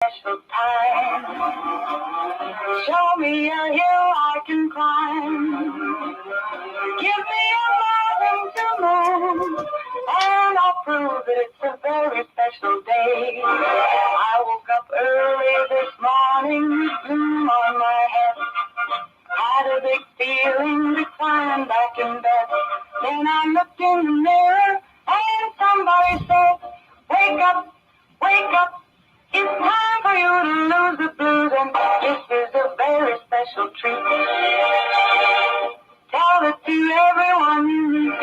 special time. Show me a hill I can climb. Give me a mountain to move, and I'll prove that it's a very special day. I woke up early this morning with gloom on my head. Had a big feeling to climb back in bed. Then I looked in the mirror and somebody said, wake up, wake up. It's time for you to lose the blues, and this is a very special treat. Tell it to everyone you meet.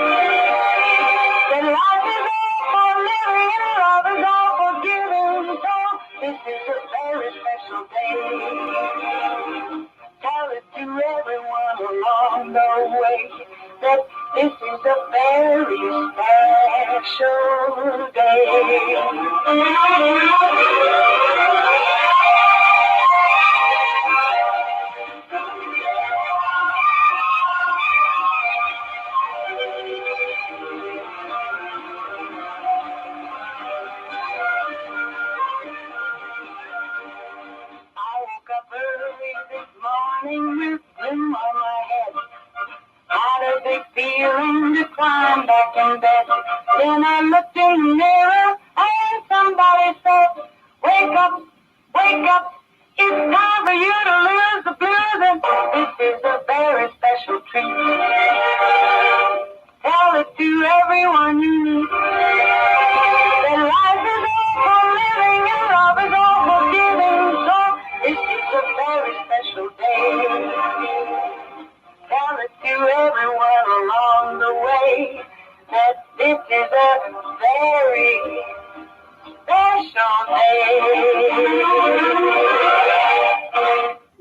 That life is all for living and love is all for giving. So this is a very special day. Tell it to everyone along the way that this is a very special day. I woke up early this morning with gloom on my head. Had a big feeling to climb back in bed. Then I looked in the mirror and somebody said, wake up, wake up. It's time for you to lose the blues, and this is a very special treat. Tell it to everyone you meet. That life is all for living and love is all for giving. So this is a very special day. Tell it to everyone along the way that this is a very special day.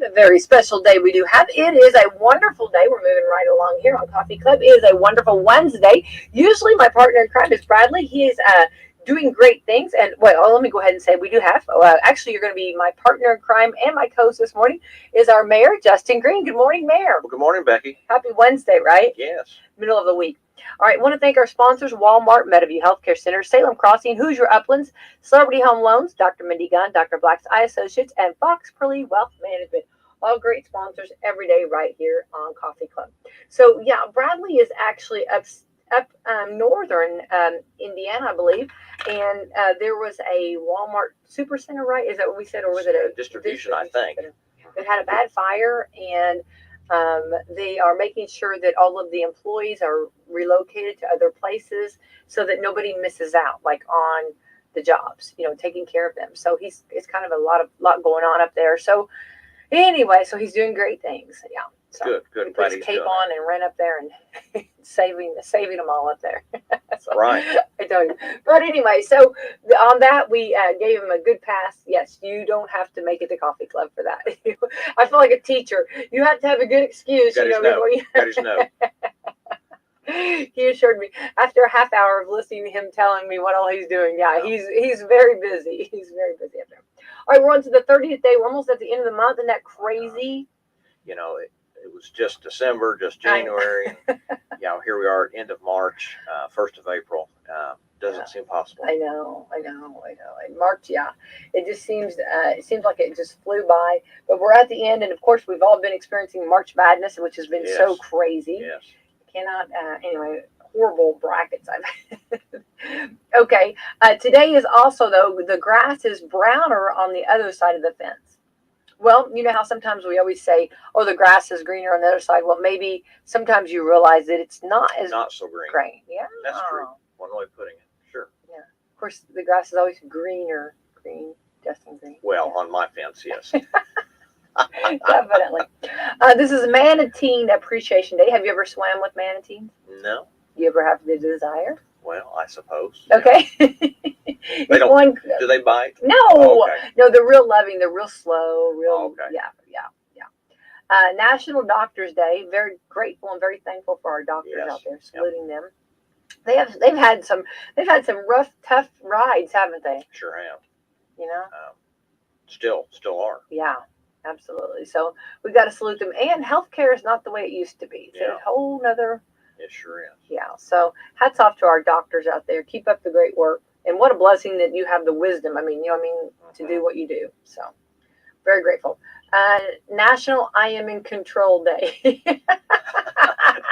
A very special day we do have. It is a wonderful day. We're moving right along here on Coffee Club. It is a wonderful Wednesday. Usually my partner in crime is Bradley. He is doing great things. And well, let me go ahead and say we do have, actually you're going to be my partner in crime and my co-host this morning is our mayor, Justin Green. Good morning, Mayor. Well, good morning, Becky. Happy Wednesday, right? Yes. Middle of the week. All right, I want to thank our sponsors, Walmart, Meadowview Healthcare Center, Salem Crossing, Hoosier Uplands, Celebrity Home Loans, Dr. Mindy Gunn, Dr. Black's Eye Associates, and Fox Purley Wealth Management. All great sponsors every day right here on Coffee Club. So, yeah, Bradley is actually up northern Indiana, I believe, and there was a Walmart Supercenter, right? Is that what we said, or was it a distribution? I think it had a bad fire, and they are making sure that all of the employees are relocated to other places so that nobody misses out, like on the jobs, taking care of them. So it's kind of a lot going on up there. So anyway, so he's doing great things. Yeah. So good. He put his cape on and ran up there and saving them all up there. Right. I told you. But anyway, so on that, we gave him a good pass. Yes, you don't have to make it to Coffee Club for that. I feel like a teacher. You have to have a good excuse. Got his note. He assured me after a half hour of listening to him telling me what all he's doing. Yeah, he's very busy. He's very busy up there. All right, we're on to the 30th day. We're almost at the end of the month. Isn't that crazy? It was just December, just January. And, here we are at end of March, 1st of April. Doesn't seem possible. I know. In March, it just seems like it just flew by. But we're at the end, and of course, we've all been experiencing March Madness, which has been so crazy. Yes. Cannot. Anyway, horrible brackets. Okay. Today is also, though, the grass is browner on the other side of the fence. Well, you know how sometimes we always say, oh, the grass is greener on the other side. Well, maybe sometimes you realize that it's not so green. Yeah. That's true. One way of putting it. Sure. Yeah. Of course, the grass is always greener. Justin Green. Well, on my fence, yes. Definitely. This is Manatee Appreciation Day. Have you ever swam with manatees? No. You ever have the desire? Well, I suppose. Okay. They don't. Do they bite? No. Oh, okay. No, they're real loving. They're real slow. Okay. Yeah. National Doctors Day. Very grateful and very thankful for our doctors out there. Saluting them. They've had some rough, tough rides, haven't they? Sure have. Still are. Yeah. Absolutely. So we got to salute them. And healthcare is not the way it used to be. It's a whole nother. It sure is. Yeah. So hats off to our doctors out there. Keep up the great work. And what a blessing that you have the wisdom. I mean, to do what you do. So very grateful. National I Am in Control Day.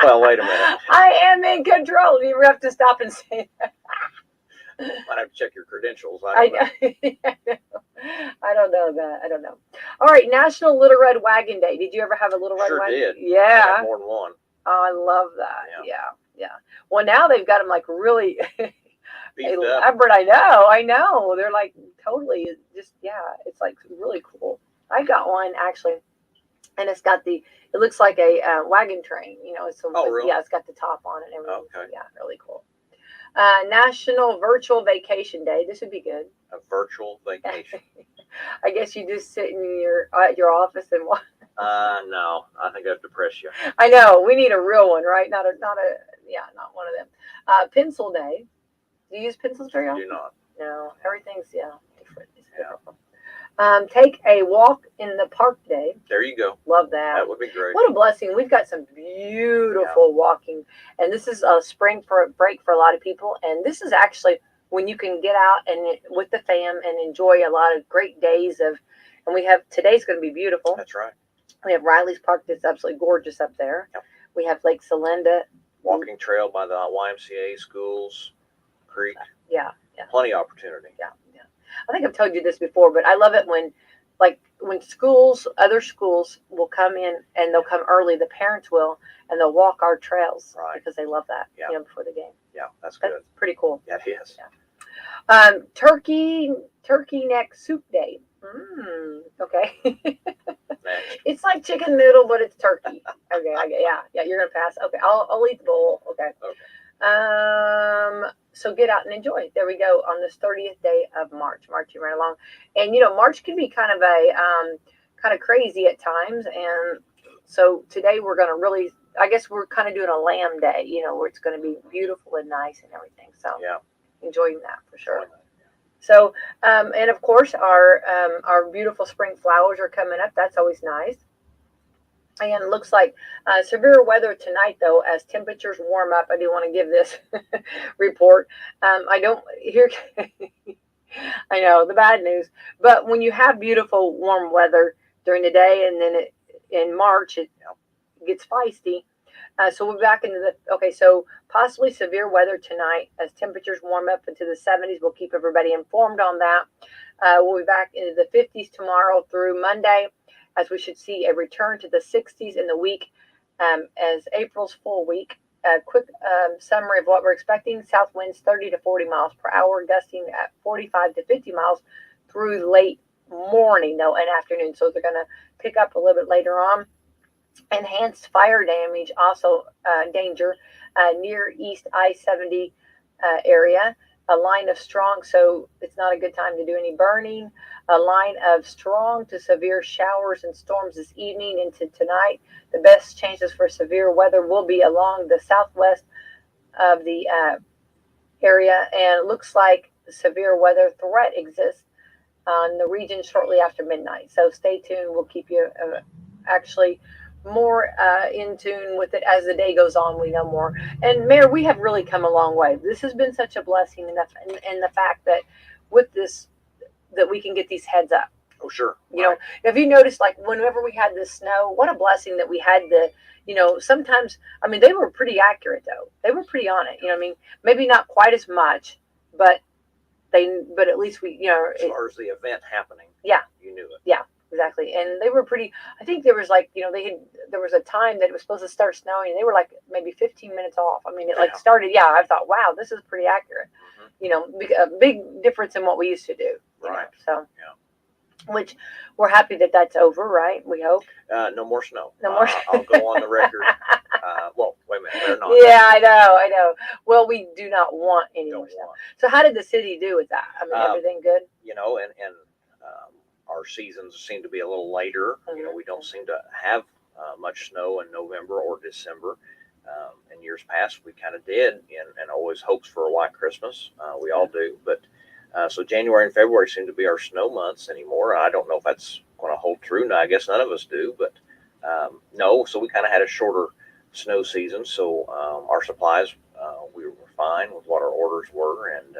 Well, wait a minute. I am in control. You have to stop and say that. Might have to check your credentials. I don't know. I don't know that. I don't know. All right, National Little Red Wagon Day. Did you ever have a little red Sure wagon? did. I Yeah. had more than one. Oh, I love that. Yeah. Yeah. Well, now they've got them like really Beefed up. elaborate. I know. They're like totally just, yeah, it's like really cool. I got one actually, and it's got it looks like a wagon train. Oh, really? Yeah, it's got the top on it and everything. Okay. Yeah, really cool. National Virtual Vacation Day. This would be good. A virtual vacation. I guess you just sit in at your office and watch. No, I think that'd depress you. I know. We need a real one, right? Not one of them. Pencil Day. Do you use pencils very often? Do not. No, everything's different. It's Yeah. different. Take a walk in the park day. There you go. Love that. That would be great. What a blessing. We've got some beautiful walking, and this is a spring break for a lot of people. And this is actually when you can get out and with the fam and enjoy a lot of great days and today's going to be beautiful. That's right. We have Riley's Park that's absolutely gorgeous up there. Yep. We have Lake Celinda. Walking trail by the YMCA, schools, creek. Yeah. Plenty of opportunity. Yeah. I think I've told you this before, but I love it when other schools will come in and they'll come early, the parents will, and they'll walk our trails because they love that, before the game. Yeah, that's good. That's pretty cool. Yeah, it is. Yeah. Turkey neck soup day. Okay. Next. It's like chicken noodle, but it's turkey. Okay. Yeah. You're gonna pass. Okay. I'll eat the bowl. Okay. So get out and enjoy. There we go on this 30th day of March. Marching right along, and March can be kind of crazy at times, and so today we're gonna really. I guess we're kind of doing a lamb day. Where it's gonna be beautiful and nice and everything. So enjoying that for sure. So, and of course, our beautiful spring flowers are coming up. That's always nice. And it looks like severe weather tonight, though, as temperatures warm up. I do want to give this report. I know the bad news, but when you have beautiful warm weather during the day, and then in March it gets feisty. So we're back into so possibly severe weather tonight as temperatures warm up into the 70s. We'll keep everybody informed on that. We'll be back into the 50s tomorrow through Monday, as we should see a return to the 60s in the week as April's full week. A quick summary of what we're expecting. South winds 30 to 40 miles per hour, gusting at 45 to 50 miles through late morning, though, and afternoon. So they're going to pick up a little bit later on. Enhanced fire damage, also danger near East I-70 area. A line of strong, so it's not a good time to do any burning. A line of strong to severe showers and storms this evening into tonight. The best chances for severe weather will be along the southwest of the area, and it looks like severe weather threat exists on the region shortly after midnight. So stay tuned. We'll keep you actually more in tune with it as the day goes on. We know more. And Mayor, we have really come a long way. This has been such a blessing, and the fact that with this, that we can get these heads up. Oh, sure. Have you noticed, like, whenever we had the snow, what a blessing that we had sometimes, they were pretty accurate, though. They were pretty on it. Maybe not quite as much, but at least we, as far as the event happening, you knew it. Yeah. Exactly. And they were pretty, I think there was there was a time that it was supposed to start snowing, and they were like maybe 15 minutes off. It started, I thought, wow, this is pretty accurate. A big difference in what we used to do. Right. Which we're happy that that's over, right? We hope. No more snow. No more. I'll go on the record. Well, wait a minute. They're not. Yeah, I know. Well, we do not want any more snow. So how did the city do with that? Everything good? And our seasons seem to be a little later. We don't seem to have much snow in November or December. In years past, we kind of did, and always hopes for a white Christmas. We all do. But so January and February seem to be our snow months anymore. I don't know if that's going to hold true. No, I guess none of us do. But no, so we kind of had a shorter snow season. So our supplies, we were fine with what our orders were, and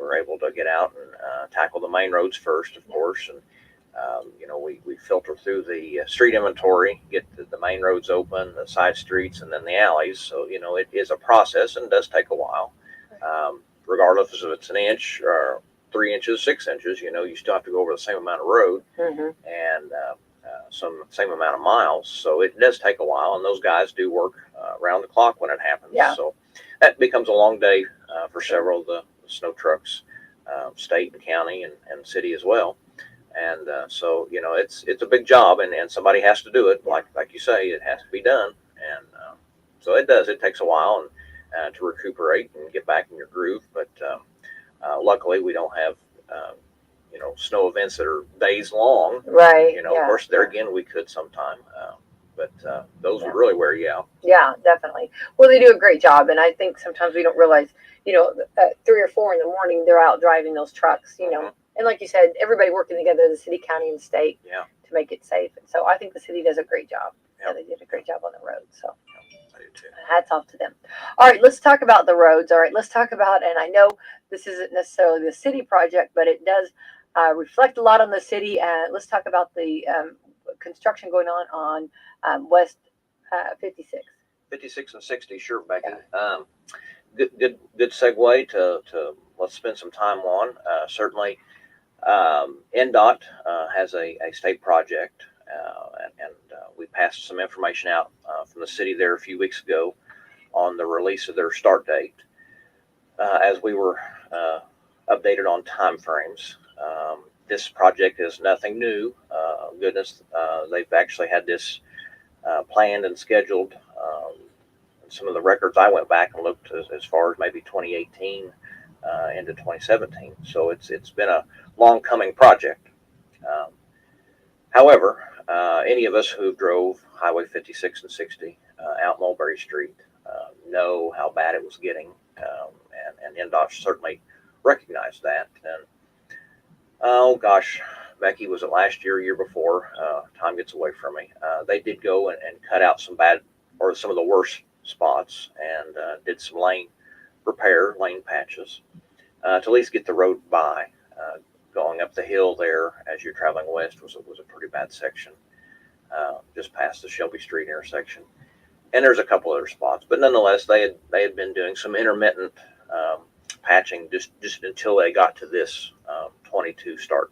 we're able to get out and tackle the main roads first, of course, and we filter through the street inventory, get the main roads open, the side streets, and then the alleys. So it is a process and does take a while. Regardless if it's an inch or 3 inches, 6 inches, you still have to go over the same amount of road and some same amount of miles. So it does take a while, and those guys do work around the clock when it happens. Yeah. So that becomes a long day for several of the snow trucks, state and county and city as well. And so it's a big job, and somebody has to do it. Like you say, it has to be done, and so it does. It takes a while and to recuperate and get back in your groove. But luckily, we don't have snow events that are days long. Right. Of course, there again, we could sometime, but those would really wear you out. Yeah, definitely. Well, they do a great job, and I think sometimes we don't realize, at 3 or 4 in the morning, they're out driving those trucks, And like you said, everybody working together, the city, county, and state, to make it safe. And so I think the city does a great job. Yeah, they did a great job on the road. So I do too. Hats off to them. All right, let's talk about the roads. All right, let's talk about, and I know this isn't necessarily the city project, but it does reflect a lot on the city. And let's talk about the construction going on West 56. 56 and 60, sure, Becky. Yeah. Good segue to let's spend some time on. Certainly, NDOT has a state project, and we passed some information out from the city there a few weeks ago on the release of their start date. As we were updated on timeframes, this project is nothing new. Goodness, they've actually had this planned and scheduled. Some of the records I went back and looked as far as maybe 2018 into 2017. So it's been a long coming project. However, any of us who drove Highway 56 and 60 out Mulberry Street know how bad it was getting, and NDOT certainly recognized that. And oh gosh, Becky, was it last year before? Time gets away from me. They did go and cut out some of the worst spots, and did some lane repair, lane patches, to at least get the road by. Going up the hill there as you're traveling west was a pretty bad section, just past the Shelby Street intersection. And there's a couple other spots, but nonetheless, they had been doing some intermittent patching just until they got to this 22 start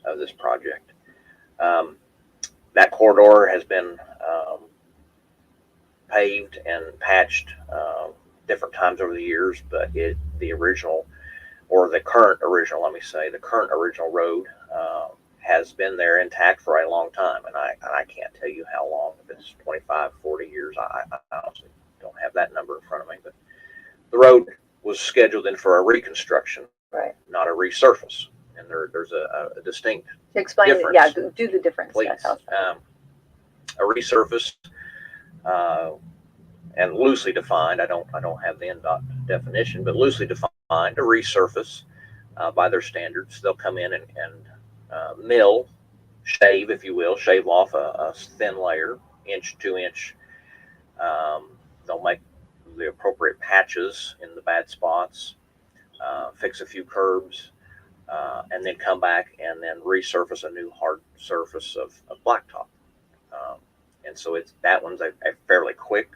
of this project. That corridor has been paved and patched different times over the years, but the current original road has been there intact for a long time, and I can't tell you how long. If it's 25, 40 years, I honestly don't have that number in front of me, but the road was scheduled in for a reconstruction, right, not a resurface, and there's a distinct explain difference. Yeah, do the difference, please. A resurface, and loosely defined, I don't have the NDOT definition, but loosely defined, a resurface by their standards, they'll come in and mill, shave, if you will, shave off a thin layer, 2 inch. They'll make the appropriate patches in the bad spots, fix a few curbs, and then come back and then resurface a new hard surface of blacktop. And so that one's a fairly quick,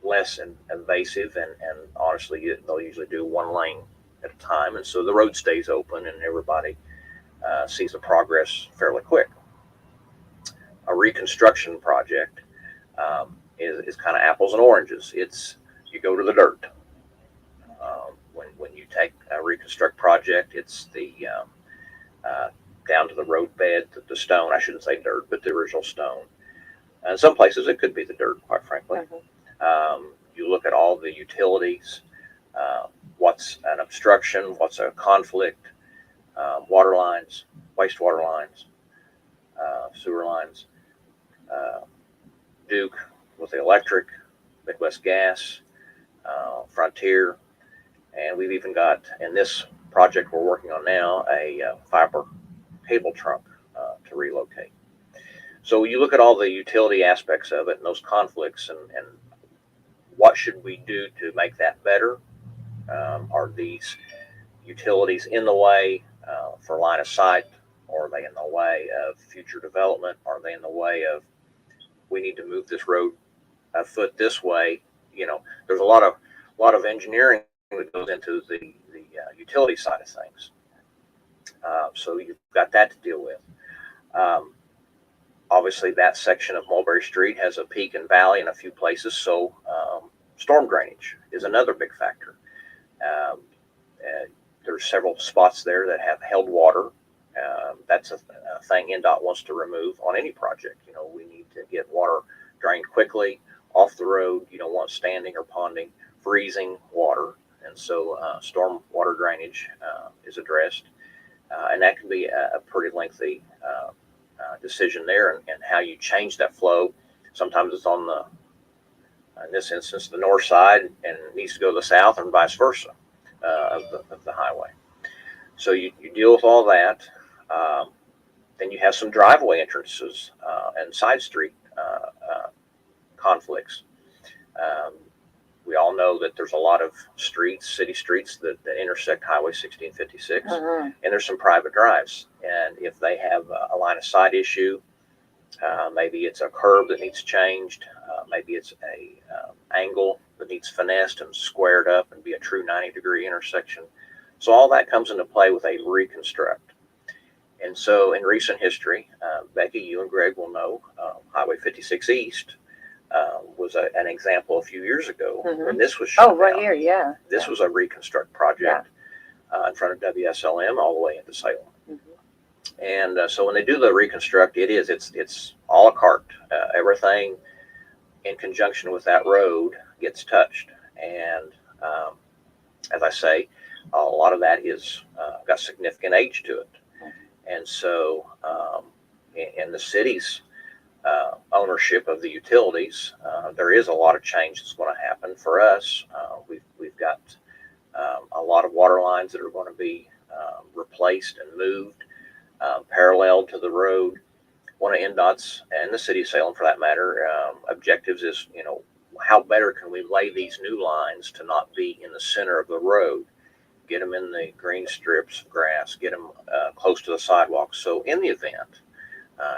less invasive, and honestly, they'll usually do one lane at a time, and so the road stays open and everybody sees the progress fairly quick. A reconstruction project is kind of apples and oranges. You go to the dirt. When you take a reconstruct project, it's the down to the road bed, the stone. I shouldn't say dirt, but the original stone. In some places, it could be the dirt, quite frankly. Mm-hmm. You look at all the utilities, what's an obstruction, what's a conflict, water lines, wastewater lines, sewer lines, Duke with the electric, Midwest Gas, Frontier, and we've even got, in this project we're working on now, a fiber cable trunk to relocate. So you look at all the utility aspects of it and those conflicts, and what should we do to make that better? Are these utilities in the way for line of sight? Or are they in the way of future development? Are they in the way of, we need to move this road a foot this way? There's a lot of engineering that goes into the utility side of things. So you've got that to deal with. Obviously, that section of Mulberry Street has a peak and valley in a few places, so storm drainage is another big factor. There's several spots there that have held water. That's a thing NDOT wants to remove on any project. We need to get water drained quickly off the road. You don't want standing or ponding, freezing water. And so storm water drainage is addressed. And that can be a pretty lengthy decision there, and how you change that flow. Sometimes it's on in this instance, the north side, and it needs to go to the south, and vice versa of the highway. So you deal with all that. Then you have some driveway entrances and side street conflicts. We all know that there's a lot of city streets that intersect Highway 1656, and there's some private drives. And if they have a line of sight issue, maybe it's a curb that needs changed, maybe it's a angle that needs finessed and squared up and be a true 90-degree intersection. So all that comes into play with a reconstruct. And so in recent history, Becky, you and Greg will know, Highway 56 East was an example a few years ago when this was shut right down. here, yeah. This was a reconstruct project in front of Wslm all the way into Salem. And so when they do the reconstruct, it's a la carte. Everything in conjunction with that road gets touched. And as I say, a lot of that is got significant age to it. And so in the city's ownership of the utilities, there is a lot of change that's going to happen. For us, we've got a lot of water lines that are going to be replaced and moved parallel to the road. One of NDOT's, and the city of Salem for that matter, objectives is, how better can we lay these new lines to not be in the center of the road? Get them in the green strips of grass, get them close to the sidewalks. So in the event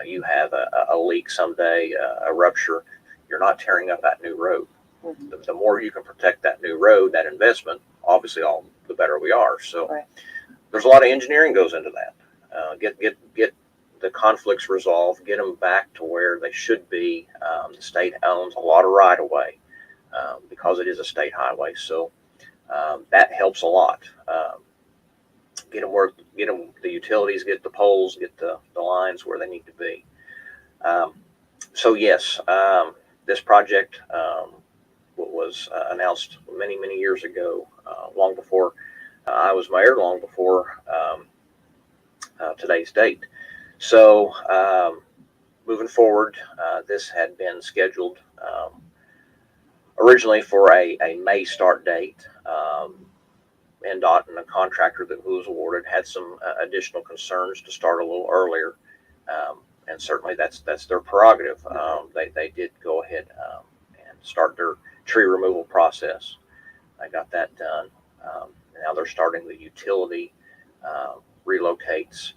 you have a leak someday, a rupture, you're not tearing up that new road. The more you can protect that new road, that investment, obviously, all the better we are. So there's a lot of engineering goes into that. Get the conflicts resolved, get them back to where they should be. The state owns a lot of right of way because it is a state highway. So that helps a lot. Get them the utilities, get the poles, get the lines where they need to be. So yes, this project was announced many years ago, long before I was mayor, long before today's date. So moving forward, this had been scheduled originally for a May start date. NDOT and the contractor that was awarded had some additional concerns to start a little earlier, and certainly that's their prerogative. They did go ahead and start their tree removal process. I got that done. Now they're starting the utility relocates,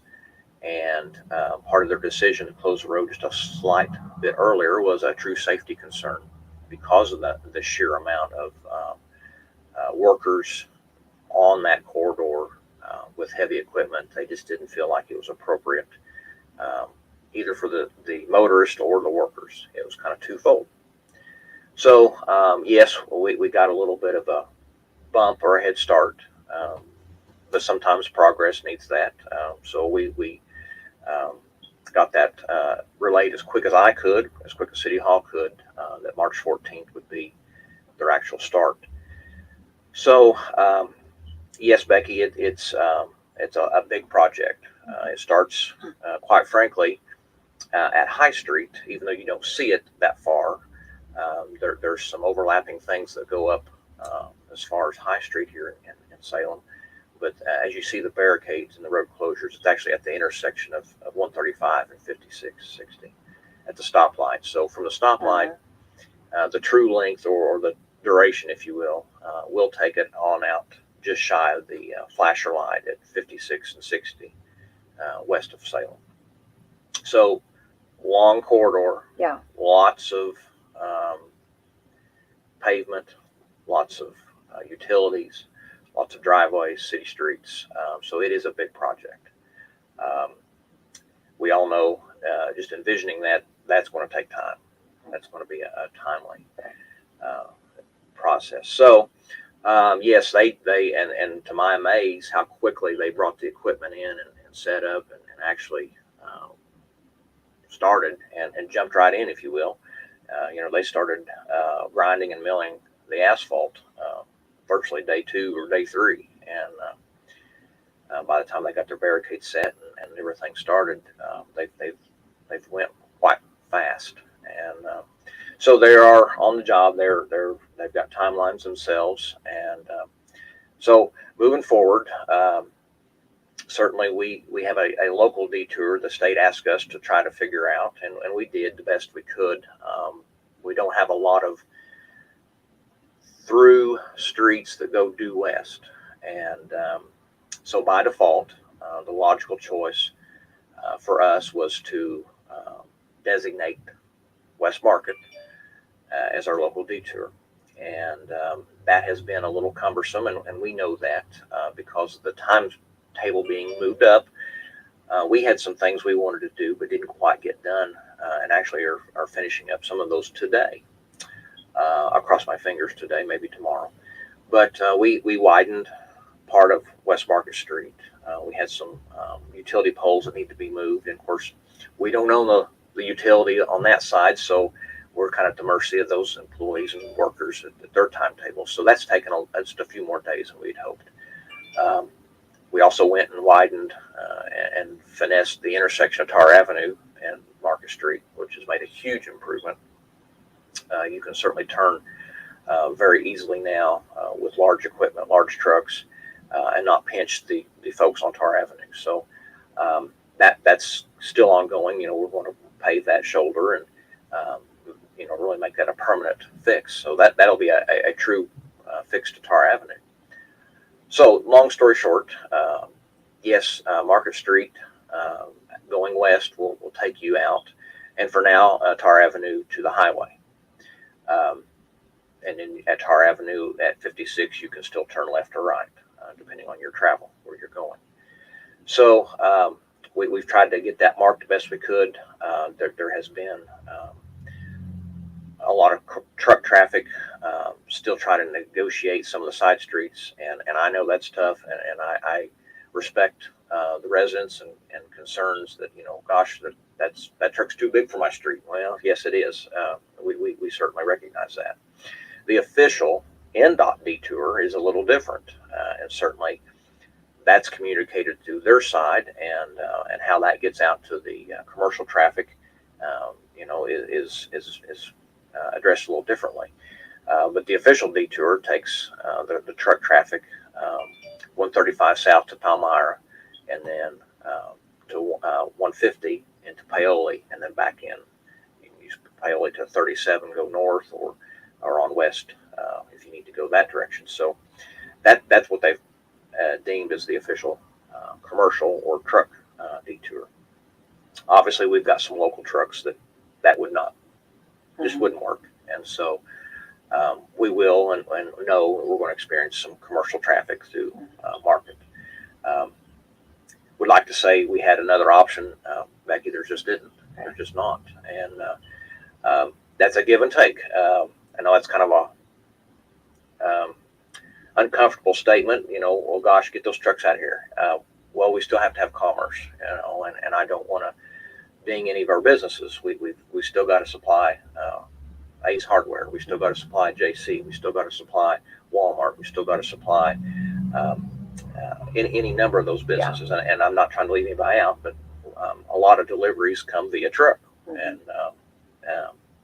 and part of their decision to close the road just a slight bit earlier was a true safety concern because of the sheer amount of workers on that corridor with heavy equipment. They just didn't feel like it was appropriate either for the motorist or the workers. It was kind of twofold. So yes, we got a little bit of a bump or a head start, but sometimes progress needs that. So we got that relayed as quick as I could, as quick as City Hall could, that March 14th would be their actual start. So yes, Becky, it's a big project. It starts, quite frankly, at High Street, even though you don't see it that far. There's some overlapping things that go up as far as High Street here in Salem. But as you see the barricades and the road closures, it's actually at the intersection of 135 and 5660 at the stoplight. So from the stoplight, the true length or the duration, if you will take it on out just shy of the flasher light at 56 and 60 west of Salem. So long corridor, Yeah. lots of pavement, lots of utilities, lots of driveways, city streets. So it is a big project. We all know, just envisioning that's going to take time. That's going to be a timely process. So yes, they and to my amaze, how quickly they brought the equipment in and set up and actually started and jumped right in, if you will. They started grinding and milling the asphalt virtually day 2 or day 3, and by the time they got their barricades set and everything started, they've went quite fast, and so they are on the job. They've got timelines themselves, and so moving forward. Certainly, we have a local detour the state asked us to try to figure out, and we did the best we could. We don't have a lot of through streets that go due west, and so by default, the logical choice for us was to designate West Market as our local detour, and that has been a little cumbersome, and we know that because of the timetable being moved up. We had some things we wanted to do but didn't quite get done, and actually are finishing up some of those today. I'll cross my fingers today, maybe tomorrow. But we widened part of West Market Street. We had some utility poles that need to be moved, and of course, we don't own the utility on that side, so we're kind of at the mercy of those employees and workers at their timetable. So that's taken just a few more days than we'd hoped. We also went and widened and finessed the intersection of Tar Avenue and Market Street, which has made a huge improvement. You can certainly turn very easily now with large equipment, large trucks, and not pinch the folks on Tar Avenue. So that's still ongoing. We're going to pave that shoulder and really make that a permanent fix. So that'll be a true fix to Tar Avenue. So long story short, yes, Market Street going west will take you out, and for now, Tar Avenue to the highway. And then at Tar Avenue at 56, you can still turn left or right, depending on your travel, where you're going. So we've tried to get that marked the best we could. There has been a lot of truck traffic, still trying to negotiate some of the side streets, and I know that's tough, and I respect the residents and concerns that, gosh, that truck's too big for my street. Well, yes, it is. We certainly recognize that. The official NDOT detour is a little different, and certainly that's communicated through their side, and how that gets out to the commercial traffic, is addressed a little differently. But the official detour takes the truck traffic 135 south to Palmyra, and then to 150 into Paoli, and then back in. You can use Paoli to 37, go north, or on west if you need to go that direction. So that's what they've deemed as the official commercial or truck detour. Obviously, we've got some local trucks that would not, just wouldn't work, and so we will and know we're going to experience some commercial traffic through Market. Would like to say we had another option, Becky. There just didn't. There's just not, and that's a give and take. I know that's kind of a uncomfortable statement. Oh gosh, get those trucks out of here. Well, we still have to have commerce, and I don't want to ding any of our businesses. We still got to supply Ace Hardware. We still got to supply JC. We still got to supply Walmart. We still got to supply any number of those businesses. Yeah. And I'm not trying to leave anybody out, but a lot of deliveries come via truck, and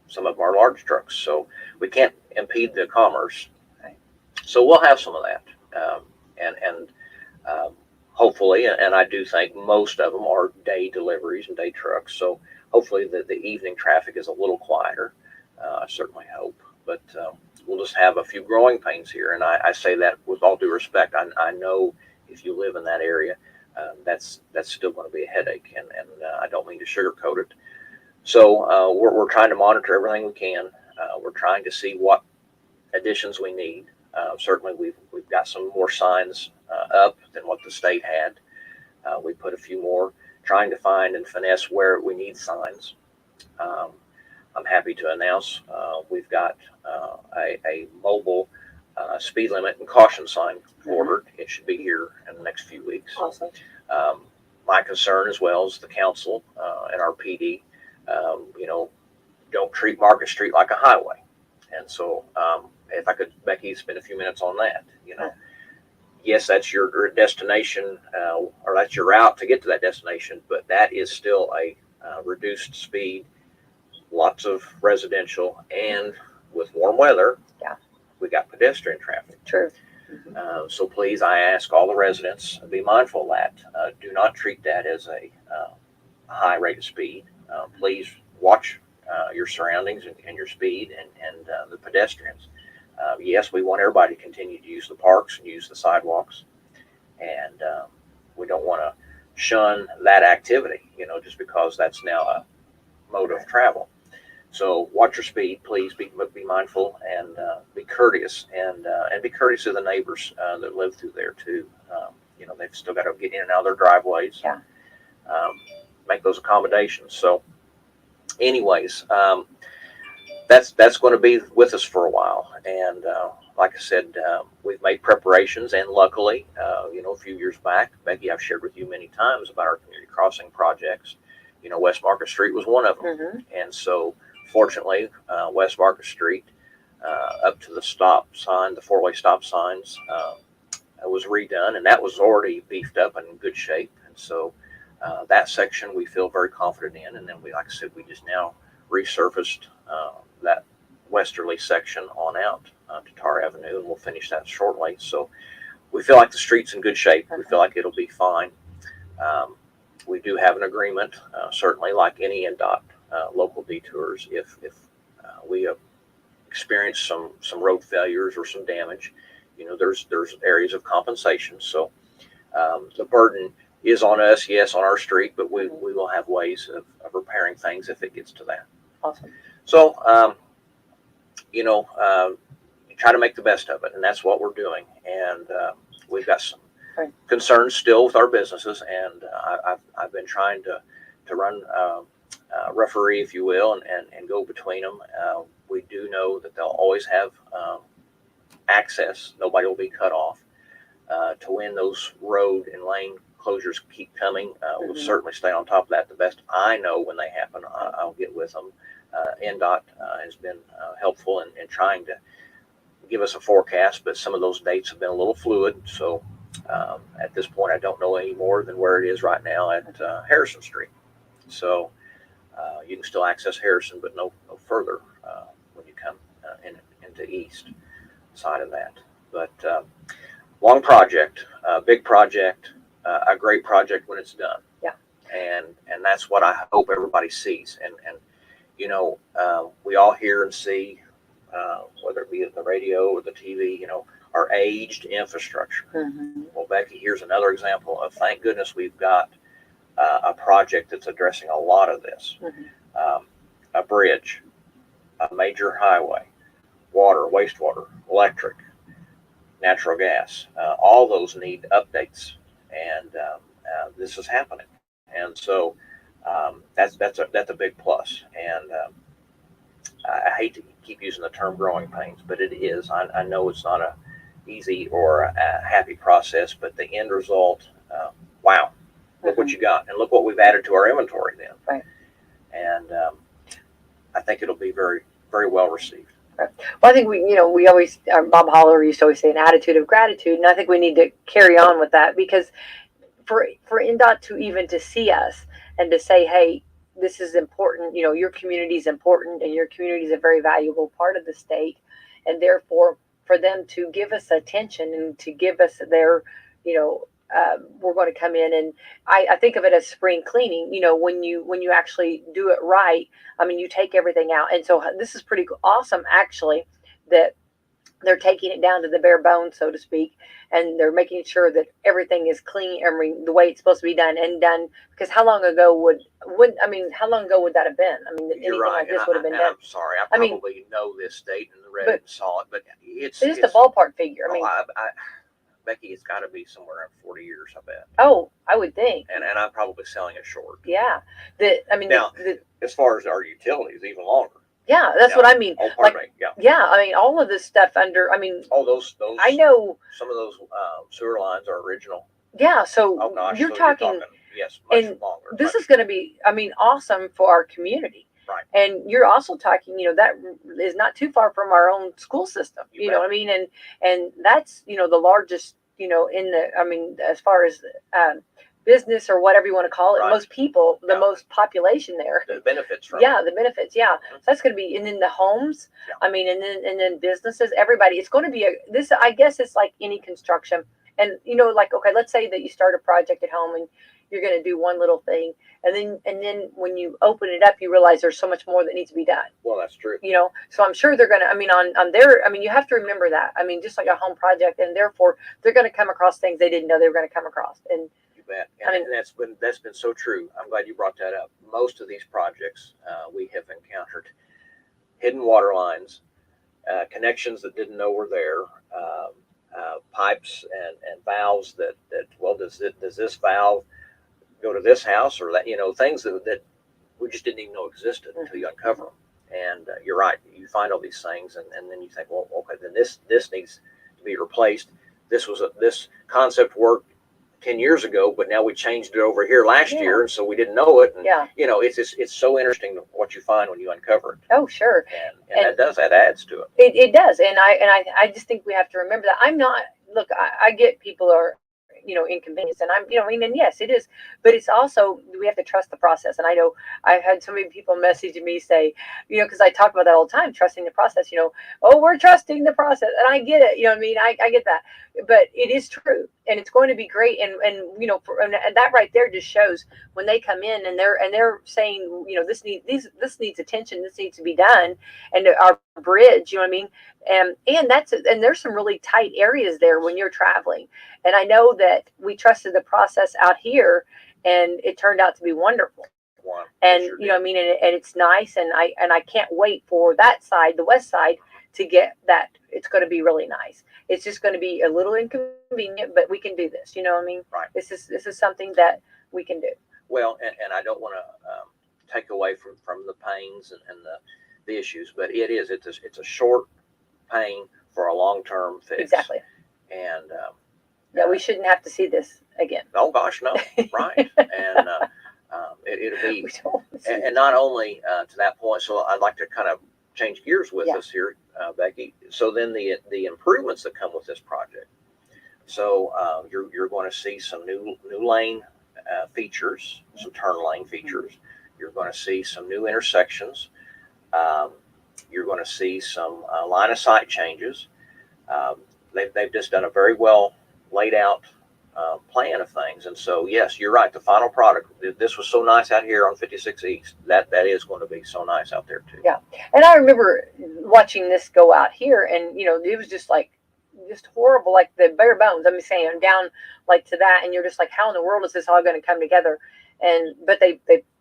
some of them are large trucks. So we can't impede the commerce. So we'll have some of that, and hopefully, and I do think most of them are day deliveries and day trucks. So hopefully the evening traffic is a little quieter. I certainly hope, but we'll just have a few growing pains here. And I say that with all due respect. I know if you live in that area, that's still going to be a headache, and I don't mean to sugarcoat it. So we're trying to monitor everything we can. We're trying to see what additions we need. Certainly, we've got some more signs up than what the state had. We put a few more, trying to find and finesse where we need signs. I'm happy to announce we've got a mobile speed limit and caution sign ordered. It should be here in the next few weeks. Awesome. My concern, as well as the council and our PD, don't treat Market Street like a highway. And so, if I could, Becky, spend a few minutes on that. Yes, that's your destination, or that's your route to get to that destination, but that is still a reduced speed, lots of residential, and with warm weather, we got pedestrian traffic. True. So please, I ask all the residents, be mindful of that. Do not treat that as a high rate of speed. Please watch your surroundings and your speed and the pedestrians. Yes, we want everybody to continue to use the parks and use the sidewalks, and we don't want to shun that activity, just because that's now a mode of travel. So watch your speed, please. Be mindful and be courteous, and be courteous to the neighbors that live through there too. They've still got to get in and out of their driveways. Make those accommodations. So, anyways, that's going to be with us for a while. And like I said, we've made preparations, and luckily, a few years back, Becky, I've shared with you many times about our community crossing projects. West Market Street was one of them, and so fortunately, West Market Street, up to the stop sign, the four-way stop signs, was redone, and that was already beefed up and in good shape. And so that section we feel very confident in. And then like I said, we just now resurfaced that westerly section on out to Tar Avenue, and we'll finish that shortly. So we feel like the street's in good shape. We feel like it'll be fine. We do have an agreement, certainly like any NDOT local detours. If we experience some road failures or some damage, there's areas of compensation. So the burden is on us, yes, on our street, but we will have ways of repairing things if it gets to that. Awesome. So, try to make the best of it, and that's what we're doing. And we've got some concerns still with our businesses, and I've been trying to run referee, if you will, and go between them. We do know that they'll always have access. Nobody will be cut off. To when those road and lane closures keep coming, we'll certainly stay on top of that. The best I know when they happen, I'll get with them. NDOT has been helpful in trying to give us a forecast, but some of those dates have been a little fluid. So at this point, I don't know any more than where it is right now at Harrison Street. So you can still access Harrison, but no further when you come into east side of that. But long project, big project, a great project when it's done. Yeah. And that's what I hope everybody sees. And we all hear and see, whether it be at the radio or the TV, our aged infrastructure. Well, Becky, here's another example of, thank goodness we've got a project that's addressing a lot of this. A bridge, a major highway, water, wastewater, electric, natural gas, all those need updates, and this is happening. And so that's a big plus. And I hate to keep using the term growing pains, but it is. I know it's not a easy or a happy process, but the end result, wow, look what you got, and look what we've added to our inventory then. Right. And I think it'll be very, very well received. Well, I think we always, Bob Holler used to always say an attitude of gratitude, and I think we need to carry on with that, because for NDOT to see us and to say, hey, this is important, your community is important, and your community is a very valuable part of the state, and therefore for them to give us attention and to give us their, we're going to come in, and I think of it as spring cleaning. When you actually do it right, I mean, you take everything out. And so this is pretty awesome, actually, that they're taking it down to the bare bones, so to speak, and they're making sure that everything is clean, the way it's supposed to be done and done. Because how long ago how long ago would that have been? I mean, that You're anything right. like this would have been And done. I'm sorry. I I mean, probably know this date and read but it and saw it, but it's just a ballpark figure. I mean, Becky, it's got to be somewhere around 40 years, I bet. oh, I would think. And I'm probably selling it short. Yeah. Now, as far as our utilities, even longer. Yeah, that's what I mean. Oh, pardon me. Yeah. Yeah, I mean, all of this stuff those. I know some of those sewer lines are original. Yeah, so Oh gosh, you're talking, yes, much and longer. this is going to be, awesome for our community. Right. And you're also talking, that is not too far from our own school system. You know what I mean? And that's, the largest, as far as business or whatever you want to call it, Right. most people, the most population there. The benefits from the benefits, yeah. So that's going to be, and then the homes, and then businesses, everybody. It's going to be I guess it's like any construction. And okay, let's say that you start a project at home and you're going to do one little thing, and then when you open it up, you realize there's so much more that needs to be done. Well, that's true. So I'm sure they're going to. You have to remember that. Just like a home project, and therefore they're going to come across things they didn't know they were going to come across. And you bet. And that's been so true. I'm glad you brought that up. Most of these projects we have encountered hidden water lines, connections that didn't know were there. Pipes and valves that does this valve go to this house or that, things that we just didn't even know existed until you uncover them. And you're right, you find all these things and then you think, well, okay, then this needs to be replaced. This concept worked 10 years ago, but now we changed it over here last year, and so we didn't know it. And, it's so interesting what you find when you uncover it. Oh, sure. And that adds to it. It does. And I just think we have to remember that. I get people are, inconvenienced, and and yes, it is, but it's also, we have to trust the process. And I know I've had so many people message me say, because I talk about that all the time, trusting the process, oh, we're trusting the process. And I get it, I get that, but it is true, and it's going to be great. And that right there just shows when they come in and they're saying, this needs attention, this needs to be done. And our bridge, and there's some really tight areas there when you're traveling. And I know that we trusted the process out here, and it turned out to be wonderful. And and it's nice, and I can't wait for that side, the west side, to get that. It's going to be really nice. It's just going to be a little inconvenient, but we can do this. Right. This is something that we can do. Well, and I don't want to take away from the pains and the issues, but it's a short pain for a long-term fix. Exactly. And we shouldn't have to see this again. Oh gosh, no. Right. And it'll be, and not only to that point. So I'd like to kind of change gears with us here, Becky. So then the improvements that come with this project. So you're going to see some new lane features, some turn lane features. You're going to see some new intersections. You're going to see some line of sight changes. They've just done a very well laid out plan of things. And so, yes, you're right. The final product, this was so nice out here on 56 East. That is going to be so nice out there too. Yeah. And I remember watching this go out here, and it was just horrible, like the bare bones. I'm saying down like to that, and you're just like, how in the world is this all going to come together? But they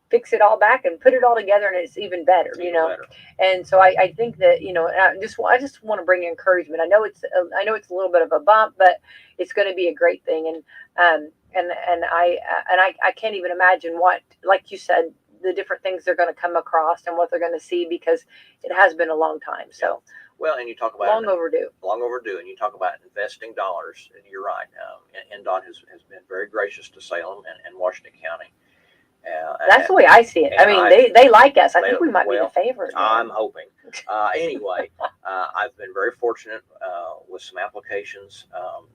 fix it all back and put it all together, and it's even better, Better. And so I think that, I just want to bring encouragement. I know it's a little bit of a bump, but it's going to be a great thing. And I can't even imagine what, like you said, the different things they're going to come across and what they're going to see, because it has been a long time. So, well, and you talk about long overdue, and you talk about investing dollars. And you're right. NDOT has been very gracious to Salem and Washington County. That's the way I see it. They like us. I think we might be the favorite. I'm hoping. Anyway, I've been very fortunate with some applications.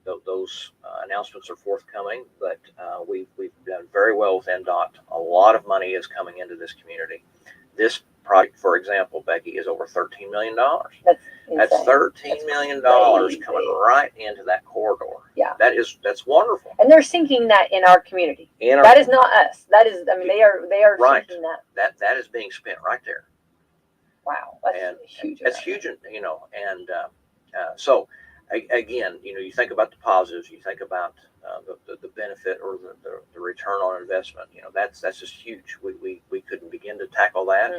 Those announcements are forthcoming, but we've done very well with NDOT. A lot of money is coming into this community. This project, for example, Becky, is over $13 million. That's $13 million coming right into that corridor. Yeah, that's wonderful. And they're sinking that in our community. That is not us. That is, they are right. sinking that. That is being spent right there. Wow, that's huge. That's huge, and So again, you think about the positives, you think about the benefit or the return on investment. That's just huge. We couldn't begin to tackle that.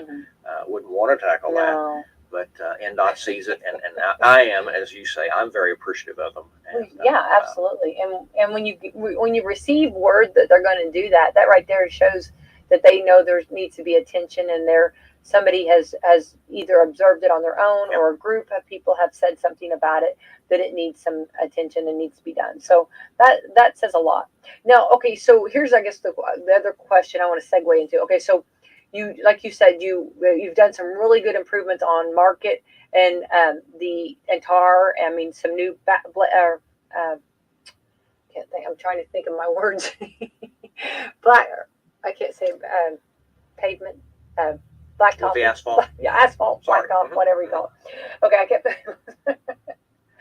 Wouldn't want to tackle that. No. But NDOT sees it, and I am, as you say, I'm very appreciative of them. And, Yeah, absolutely. And when you receive word that they're going to do that, that right there shows that they know there needs to be attention, and somebody has either observed it on their own, Yep. or a group of people have said something about it, that it needs some attention and needs to be done. So that says a lot. Now, okay, so here's, I guess, the other question I want to segue into. Okay, so like you said, you've done some really good improvements on Market and tar. I mean, some new can't think. I'm trying to think of my words. Black. I can't say pavement. Blacktop. With the asphalt. Yeah, asphalt. Sorry. Blacktop. Whatever you call it. Okay, I can't.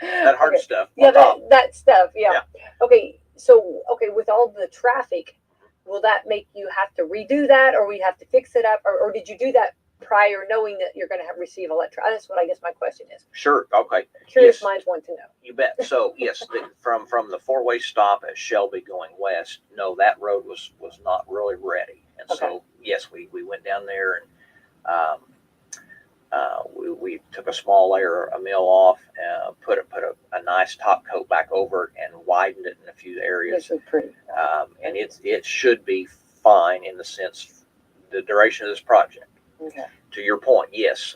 That hard Okay. stuff. Yeah, on top. that stuff. Yeah. Yeah. Okay. So, with all the traffic, will that make you have to redo that, or we have to fix it up, or did you do that prior, knowing that you're going to receive electricity? That's what I guess my question is. Sure. Okay. Curious Yes. minds want to know. You bet. So yes, from the four-way stop at Shelby going west, no, that road was not really ready, and Okay. so yes, we went down there and we took a small layer of mill off, put a nice top coat back over it, and widened it in a few areas. This is pretty. And it should be fine in the sense the duration of this project. Okay. To your point, yes,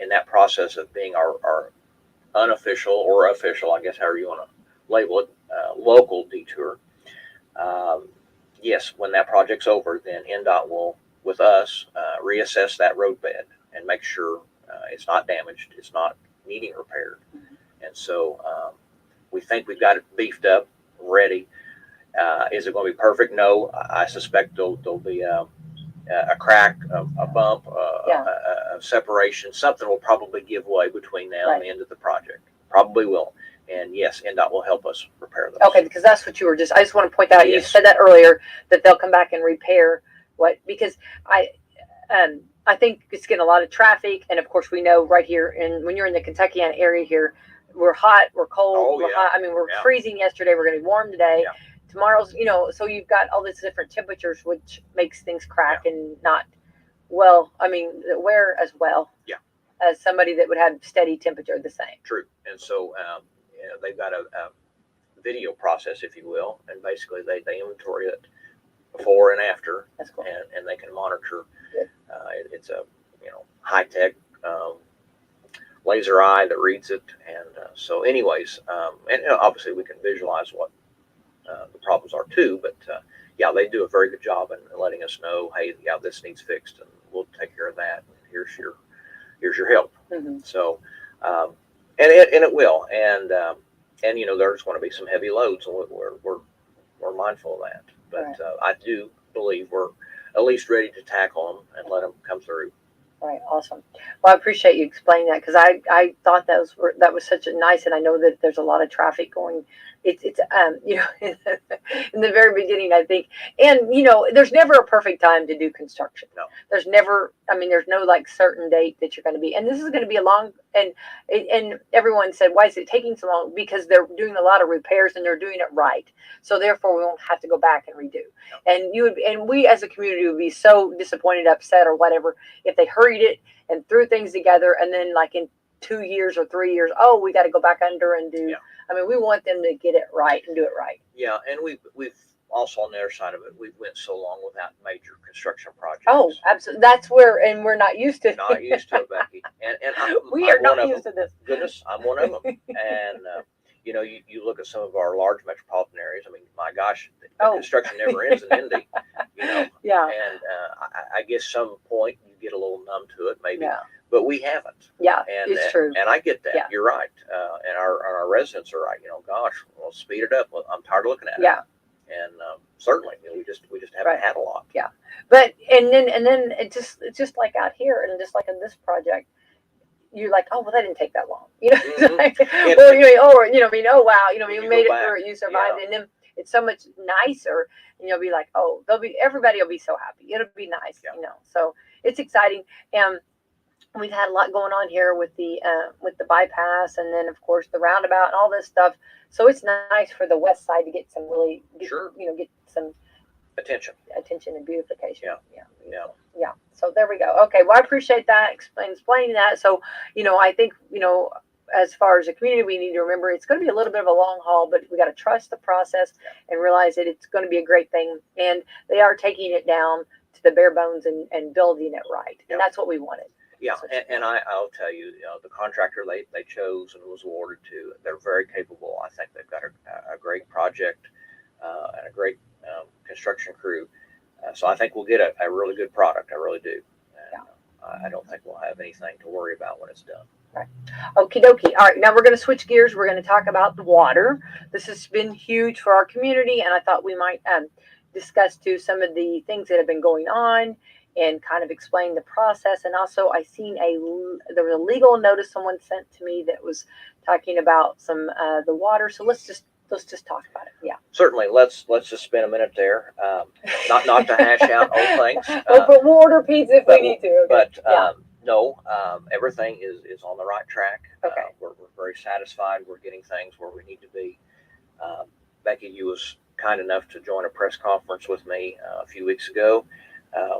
in that process of being our unofficial or official, I guess however you want to label it, local detour. Yes, when that project's over, then NDOT will, with us, reassess that roadbed and make sure it's not damaged, it's not needing repaired. And so we think we've got it beefed up, ready. Is it going to be perfect? No, I suspect there'll be a crack, a bump, a separation. Something will probably give way between now and the end of the project. Probably will. And yes, NDOT will help us repair those. Okay, because that's what I just want to point out. Yes. You said that earlier, that they'll come back and repair because I think it's getting a lot of traffic, and of course we know right here, and when you're in the Kentuckiana area here, we're hot, we're cold, we're hot. I mean, we're freezing yesterday. We're going to be warm today. Yeah. Tomorrow's, so you've got all these different temperatures, which makes things crack and not well. I mean, wear as well. Yeah. As somebody that would have steady temperature the same. True. And so they've got a video process, if you will, and basically they inventory it before and after. That's cool. And they can monitor. It's a high tech laser eye that reads it, and so anyways, and obviously we can visualize what the problems are too. But yeah, they do a very good job in letting us know, hey, yeah, this needs fixed, and we'll take care of that. And here's your help. Mm-hmm. So and it will, and there's going to be some heavy loads, and we're mindful of that. But I do believe we're at least ready to tackle them and let them come through. Right, awesome. Well, I appreciate you explaining that, because I thought that was such a nice, and I know that there's a lot of traffic going. It's in the very beginning, I think, and there's never a perfect time to do construction. No, there's never. I mean, there's no certain date that you're going to be, and this is going to be a long. And everyone said, why is it taking so long? Because they're doing a lot of repairs and they're doing it right. So therefore, we won't have to go back and redo. No. And we as a community would be so disappointed, upset, or whatever if they hurried it and threw things together, and then in 2 years or 3 years, we got to go back under and do. Yeah. I mean, we want them to get it right and do it right. Yeah, and we've also, on the other side of it, we've went so long without major construction projects. Oh, absolutely. That's where, and we're not used to it. Not used to it, Becky. And we are not used to this. Goodness, I'm one of them. And you look at some of our large metropolitan areas. I mean, my gosh, the construction never ends in Indy. Yeah. And I guess some point you get a little numb to it, maybe. Yeah. But we haven't. Yeah, it's true. And I get that. Yeah. You're right. And our residents are right. Gosh, well, speed it up. Well, I'm tired of looking at it. Yeah. And certainly, we just haven't had a lot. Yeah. But and then it's just like out here, and just like in this project, you're like, oh well, that didn't take that long. Mm-hmm. Wow, you made it through it, you survived, and then it's so much nicer, and you'll be like, oh, everybody will be so happy. It'll be nice, So it's exciting. we've had a lot going on here with the bypass, and then of course the roundabout and all this stuff. So it's nice for the west side to get some really, Sure. get some Attention. and beautification. Yeah. Yeah. Yeah. Yeah. So there we go. Okay. Well, I appreciate that explaining that. So, I think, as far as a community, we need to remember it's going to be a little bit of a long haul, but we got to trust the process and realize that it's going to be a great thing. And they are taking it down to the bare bones and building it right. Yeah. And that's what we wanted. Yeah, and I'll tell you, the contractor they chose and was awarded to, they're very capable. I think they've got a great project and a great construction crew. So I think we'll get a really good product. I really do. And, I don't think we'll have anything to worry about when it's done. Right. Okie dokie. All right, now we're going to switch gears. We're going to talk about the water. This has been huge for our community, and I thought we might discuss too some of the things that have been going on and kind of explain the process. And also, I seen there was a legal notice someone sent to me that was talking about some the water. So let's just talk about it. Yeah. Certainly. Let's just spend a minute there. Not to hash out old things. But we'll order pizza if we need to. Okay. But no, everything is on the right track. Okay. We're very satisfied. We're getting things where we need to be. Becky, you was kind enough to join a press conference with me a few weeks ago.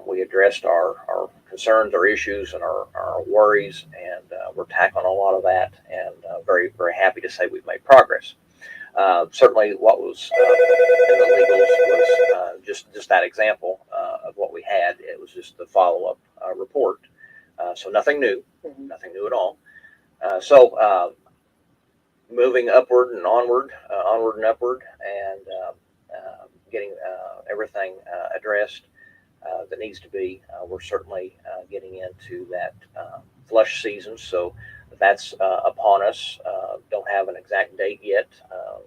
We addressed our concerns, our issues, and our worries, and we're tackling a lot of that, and very, very happy to say we've made progress. Certainly what was in the legals was just that example of what we had. It was just the follow-up report. So nothing new, nothing new at all. So moving upward and onward and upward, and getting everything addressed that needs to be. We're certainly getting into that flush season, so that's upon us. Don't have an exact date yet.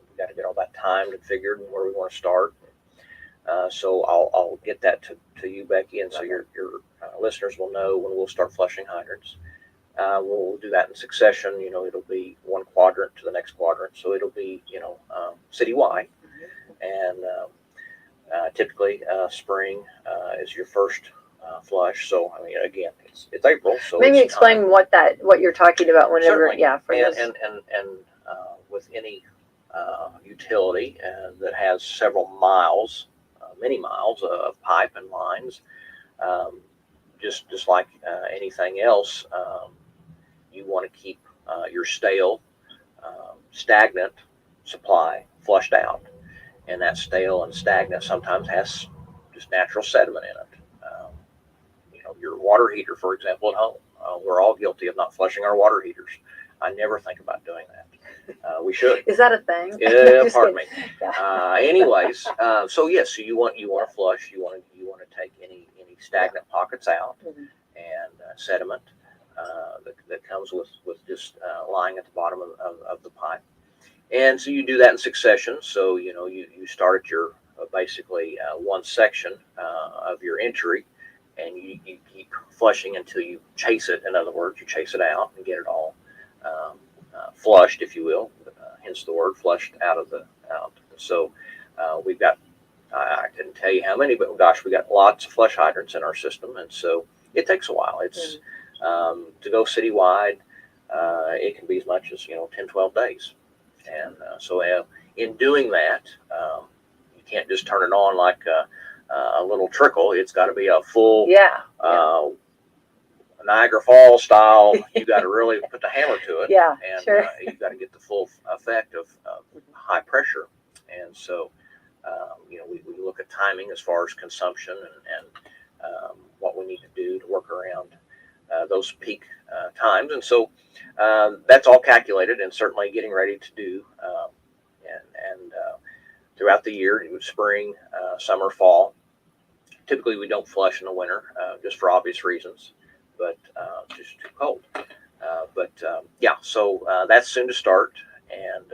We've got to get all that timed and figured and where we want to start. So I'll get that to you, Becky, and so your listeners will know when we'll start flushing hydrants. We'll do that in succession. It'll be one quadrant to the next quadrant, so it'll be citywide, and typically spring is your first flush. So I mean, again, it's April, so maybe it's explain time. what you're talking about whenever. Certainly. Yeah, for and, this. and with any utility that has several miles, many miles of pipe and lines, just like anything else, you want to keep your stale, stagnant supply flushed out, and that stale and stagnant sometimes has just natural sediment in it. Your water heater, for example, at home. We're all guilty of not flushing our water heaters. I never think about doing that. We should. Is that a thing? Yeah, pardon me. Yeah. Anyways, so yes, so you want to flush. You want to take any stagnant pockets out, and sediment that comes with just lying at the bottom of the pipe. And so you do that in succession. So you start at your basically one section of your entry, and you keep flushing until you chase it. In other words, you chase it out and get it all flushed, if you will. Hence the word flushed out. So we've got, I couldn't tell you how many, but gosh, we got lots of flush hydrants in our system, and so it takes a while. It's to go citywide. It can be as much as 10, 12 days, and so in doing that, you can't just turn it on like a little trickle. It's got to be a full Niagara Falls style. You got to really put the hammer to it. Yeah, and sure. You got to get the full effect of high pressure. And so we look at timing as far as consumption and what we need to do to work around those peak times. And so that's all calculated and certainly getting ready to do. And throughout the year, spring, summer, fall. Typically, we don't flush in the winter just for obvious reasons, but just too cold. So that's soon to start. And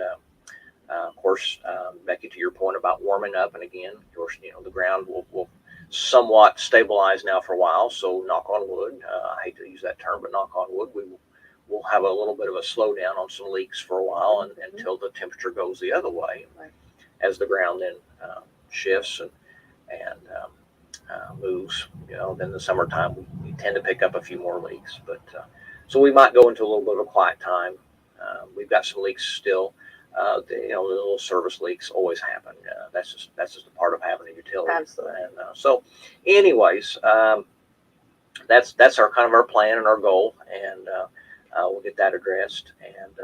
of course, Becky, to your point about warming up, and again, of course, the ground will somewhat stabilize now for a while. So knock on wood. I hate to use that term, but knock on wood, we'll have a little bit of a slowdown on some leaks for a while until the temperature goes the other way, as the ground then shifts and moves, then the summertime we tend to pick up a few more leaks. But so we might go into a little bit of a quiet time. We've got some leaks still. The little service leaks always happen. That's just a part of having a utility. Absolutely. And so, anyways, that's our kind of our plan and our goal, and we'll get that addressed. And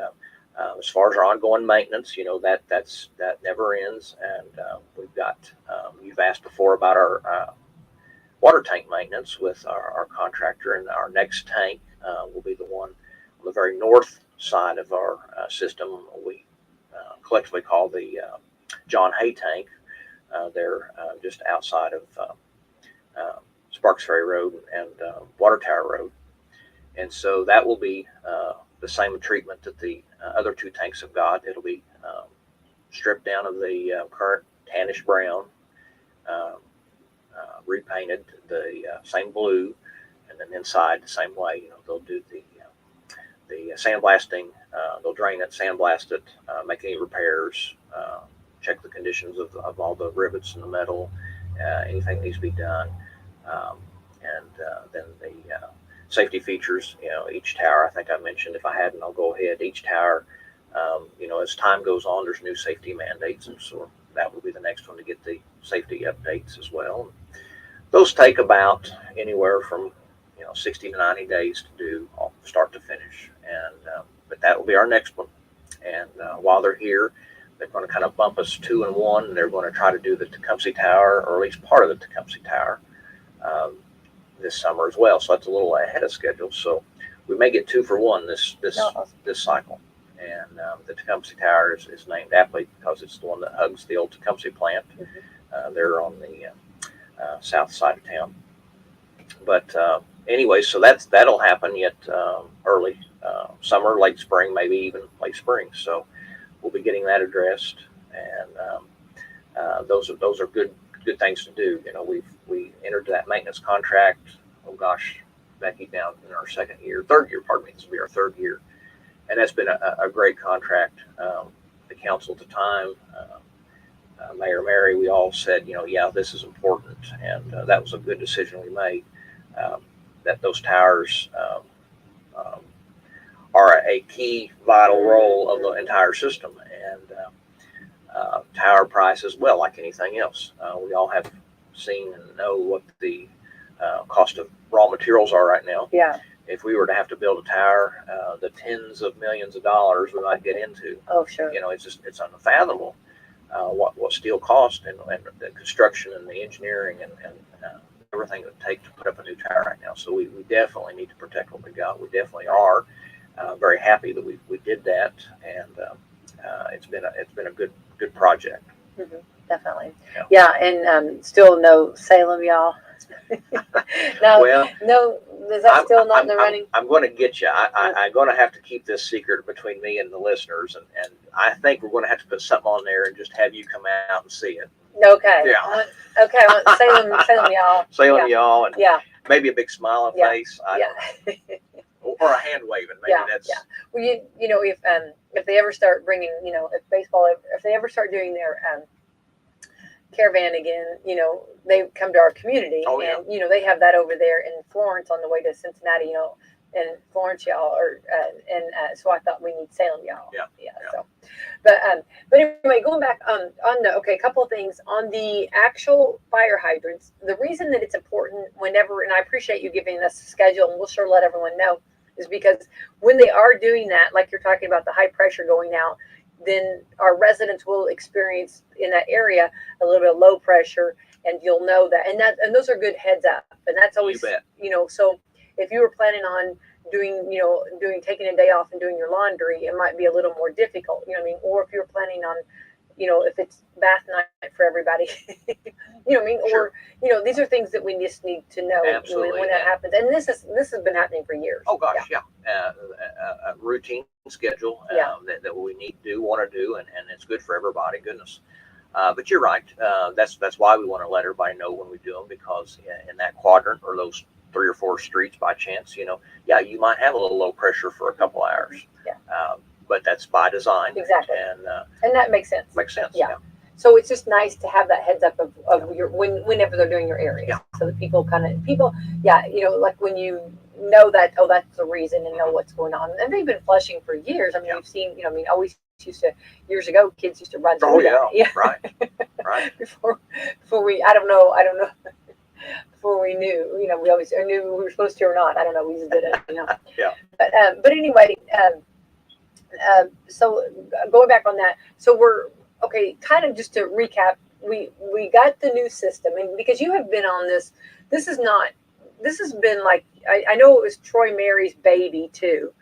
as far as our ongoing maintenance, that never ends. And we've got you've asked before about our water tank maintenance with our contractor, and our next tank will be the one on the very north side of our system. We collectively call the John Hay tank. They're just outside of Sparks Ferry Road and Water Tower Road, and so that will be the same treatment that the other two tanks have got. It'll be stripped down of the current tannish brown, repainted the same blue, and then inside the same way. They'll do the sandblasting. They'll drain it, sandblast it, make any repairs, check the conditions of all the rivets and the metal, anything needs to be done, and then the safety features. Each tower, I think I mentioned, if I hadn't, I'll go ahead. Each tower, as time goes on, there's new safety mandates, and so that will be the next one to get the safety updates as well. Those take about anywhere from 60 to 90 days to do, start to finish. And but that will be our next one. And while they're here, they're going to kind of bump us 2 and 1. And they're going to try to do the Tecumseh Tower, or at least part of the Tecumseh Tower, this summer as well. So that's a little ahead of schedule. So we may get 2 for 1 this cycle. And the Tecumseh Tower is named aptly because it's the one that hugs the old Tecumseh plant. Mm-hmm. They're on the south side of town. But anyway, so that'll happen yet early summer, late spring, maybe even late spring. So we'll be getting that addressed, and those are good things to do. We entered that maintenance contract. Oh gosh, Becky, down in our third year. Pardon me. This will be our 3rd year, and that's been a great contract. The council at the time, Mayor Mary, we all said, yeah, this is important, and that was a good decision we made. That those towers are a key, vital role of the entire system, and tower prices, well, like anything else, we all have seen and know what the cost of raw materials are right now. Yeah. If we were to have to build a tower, the tens of millions of dollars we might get into. Oh, sure. It's unfathomable what steel costs, and the construction and the engineering and everything it would take to put up a new tower right now. So we definitely need to protect what we got. We definitely are very happy that we did that, and it's been a good project. Mm-hmm, definitely. Yeah, and still no Salem, y'all. No, well, no, is that still not in the running? I'm going to get you. I'm going to have to keep this secret between me and the listeners, and I think we're going to have to put something on there and just have you come out and see it. Okay. Yeah. Okay. Salem, y'all. Salem, y'all, and yeah, maybe a big smile on face. Or a hand waving. Maybe that's. Yeah. Well, if they ever start bringing, if they ever start doing their caravan again, they come to our community, and they have that over there in Florence on the way to Cincinnati, and Florence, y'all, so I thought we need Salem, y'all. Yeah. So, but anyway, going back on a couple of things on the actual fire hydrants. The reason that it's important whenever, and I appreciate you giving us a schedule, and we'll sure let everyone know, is because when they are doing that, like you're talking about the high pressure going out, then our residents will experience in that area a little bit of low pressure, and you'll know that, and those are good heads up, and that's always, so if you were planning on taking a day off and doing your laundry, it might be a little more difficult, or if you're planning on, if it's bath night for everybody, Sure. or, these are things that we just need to know when that happens. And this has been happening for years. Oh gosh, yeah. A routine schedule that we need to do, want to do, and it's good for everybody. Goodness. But you're right. That's why we want to let everybody know when we do them, because in that quadrant or those 3 or 4 streets, by chance, you might have a little low pressure for a couple hours. Yeah. But that's by design. Exactly. And that makes sense. Makes sense. Yeah. So it's just nice to have that heads up of your whenever they're doing your area, Yeah. so that people, yeah, like when you know that, oh, that's the reason, and know what's going on. And they've been flushing for years. I mean, Yeah. we've seen, always used to, years ago, kids used to run through Oh, that. yeah. Right. Right. before we, I don't know, before we knew, we always knew we were supposed to or not. I don't know. We just did it. Yeah. But anyway, so going back on that, so we're okay. Kind of just to recap, we got the new system, and because you have been on this, this is not. This has been like, I know it was Troy Mary's baby too,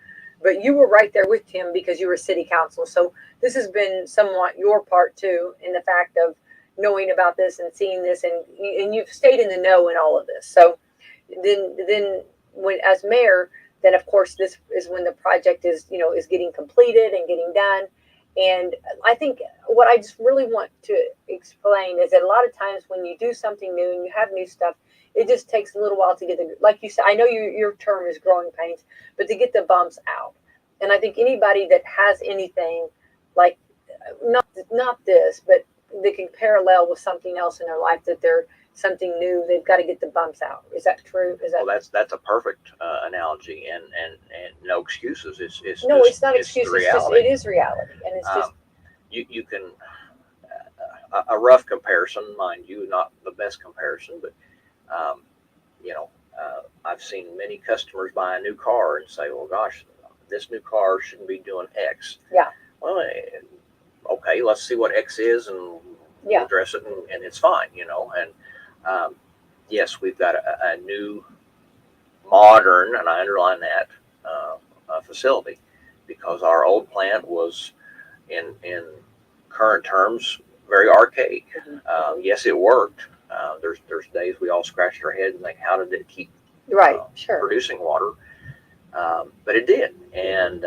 but you were right there with him because you were city council. So this has been somewhat your part too, in the fact of knowing about this and seeing this, and you've stayed in the know in all of this. So then when as mayor, then of course this is when the project is getting completed and getting done. And I think what I just really want to explain is that a lot of times when you do something new and you have new stuff, it just takes a little while to get like you said, I know your term is growing pains, but to get the bumps out. And I think anybody that has anything like not this, but they can parallel with something else in their life, that they're something new, they've got to get the bumps out. Is that true? Is that Well, that's a perfect analogy, and no excuses. no? Just, It's not it's excuse. the It's just reality. it is reality, and it's just You can a rough comparison, mind you, not the best comparison, but um, I've seen many customers buy a new car and say, "Well, gosh, this new car shouldn't be doing X." Yeah. Well, okay, let's see what X is, and we'll address it, and it's fine, And yes, we've got a new, modern, and I underline that, facility, because our old plant was, in current terms, very archaic. Yes, it worked. There's days we all scratched our head and think, how did it keep sure. producing water? But it did, and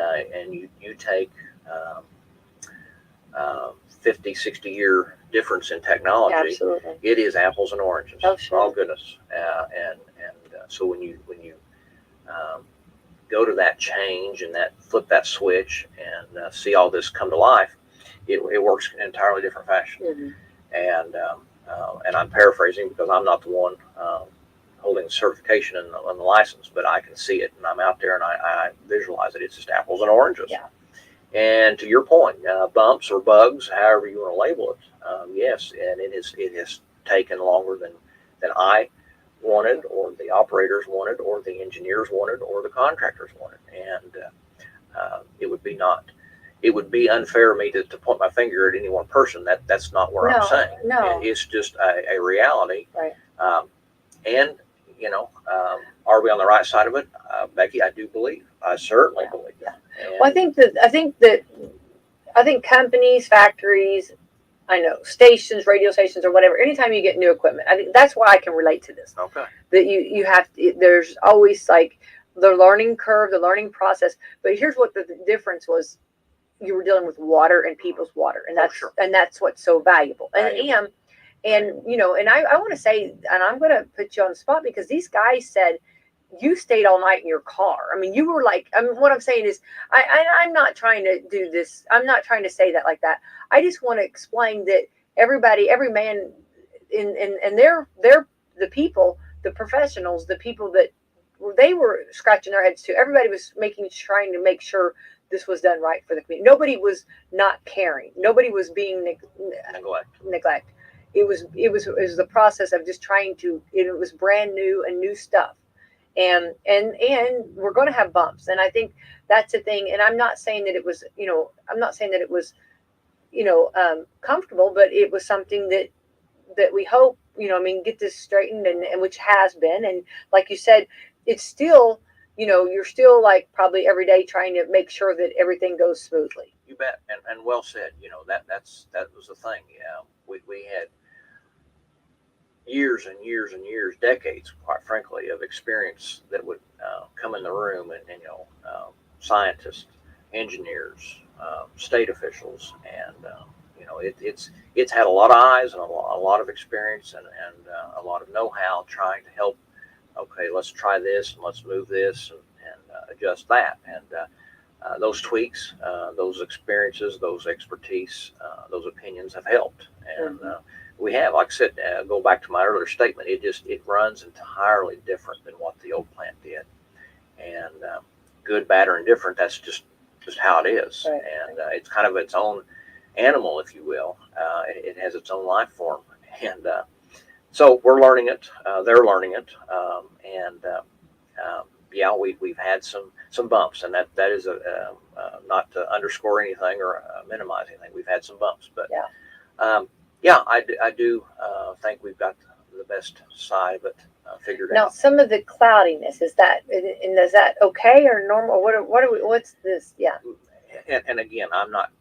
you take 50, 60 year difference in technology. Absolutely. It is apples and oranges. Oh, sure. Oh goodness. And so when you go to that change and that flip that switch and see all this come to life, it works in an entirely different fashion. And I'm paraphrasing because I'm not the one holding the certification and the license, but I can see it, and I'm out there and I visualize it. It's just apples and oranges. Yeah. And to your point, bumps or bugs, however you want to label it, yes, and it has taken longer than I wanted, or the operators wanted, or the engineers wanted, or the contractors wanted. And it would be unfair of me to point my finger at any one person. That's not what I'm saying. No. It's just a reality. Right. And are we on the right side of it, Becky? I do believe. I certainly believe. Yeah. Well, I think companies, factories, I know, stations, radio stations, or whatever. Anytime you get new equipment, I think that's why I can relate to this. Okay. That you have to, there's always like the learning curve, the learning process. But here's what the difference was: you were dealing with water and people's water, and that's what's so valuable. And I want to say, and I'm going to put you on the spot, because these guys said you stayed all night in your car. I mean, you were like, what I'm saying is, I'm not trying to do this. I'm not trying to say that like that. I just want to explain that every man and they're the people, the professionals, the people that they were scratching their heads too. Everybody was trying to make sure this was done right for the community. Nobody was not caring. Nobody was being neglect. It was the process of just trying to. It was brand new and new stuff. And we're going to have bumps, and I think that's the thing. And I'm not saying that it was, comfortable, but it was something that we hope, get this straightened, and which has been. And like you said, it's still, you're still like probably every day trying to make sure that everything goes smoothly. You bet, and well said. That was the thing. Yeah, we had years and years and years, decades, quite frankly, of experience that would come in the room, and scientists, engineers, state officials, and it's had a lot of eyes and a lot of experience and a lot of know-how trying to help. Okay, let's try this and let's move this and adjust that. And those tweaks, those experiences, those expertise, those opinions have helped. And we have, like I said, go back to my earlier statement, it runs entirely different than what the old plant did. And good, bad, or indifferent, that's just how it is. Right. And it's kind of its own animal, if you will. It has its own life form. And so we're learning it. They're learning it. Yeah, we've had some bumps, and that is not to underscore anything or minimize anything. We've had some bumps, but I do think we've got the best side of it figured Now, out. some of the cloudiness, is that okay or normal? What's this? Yeah. And again, I'm not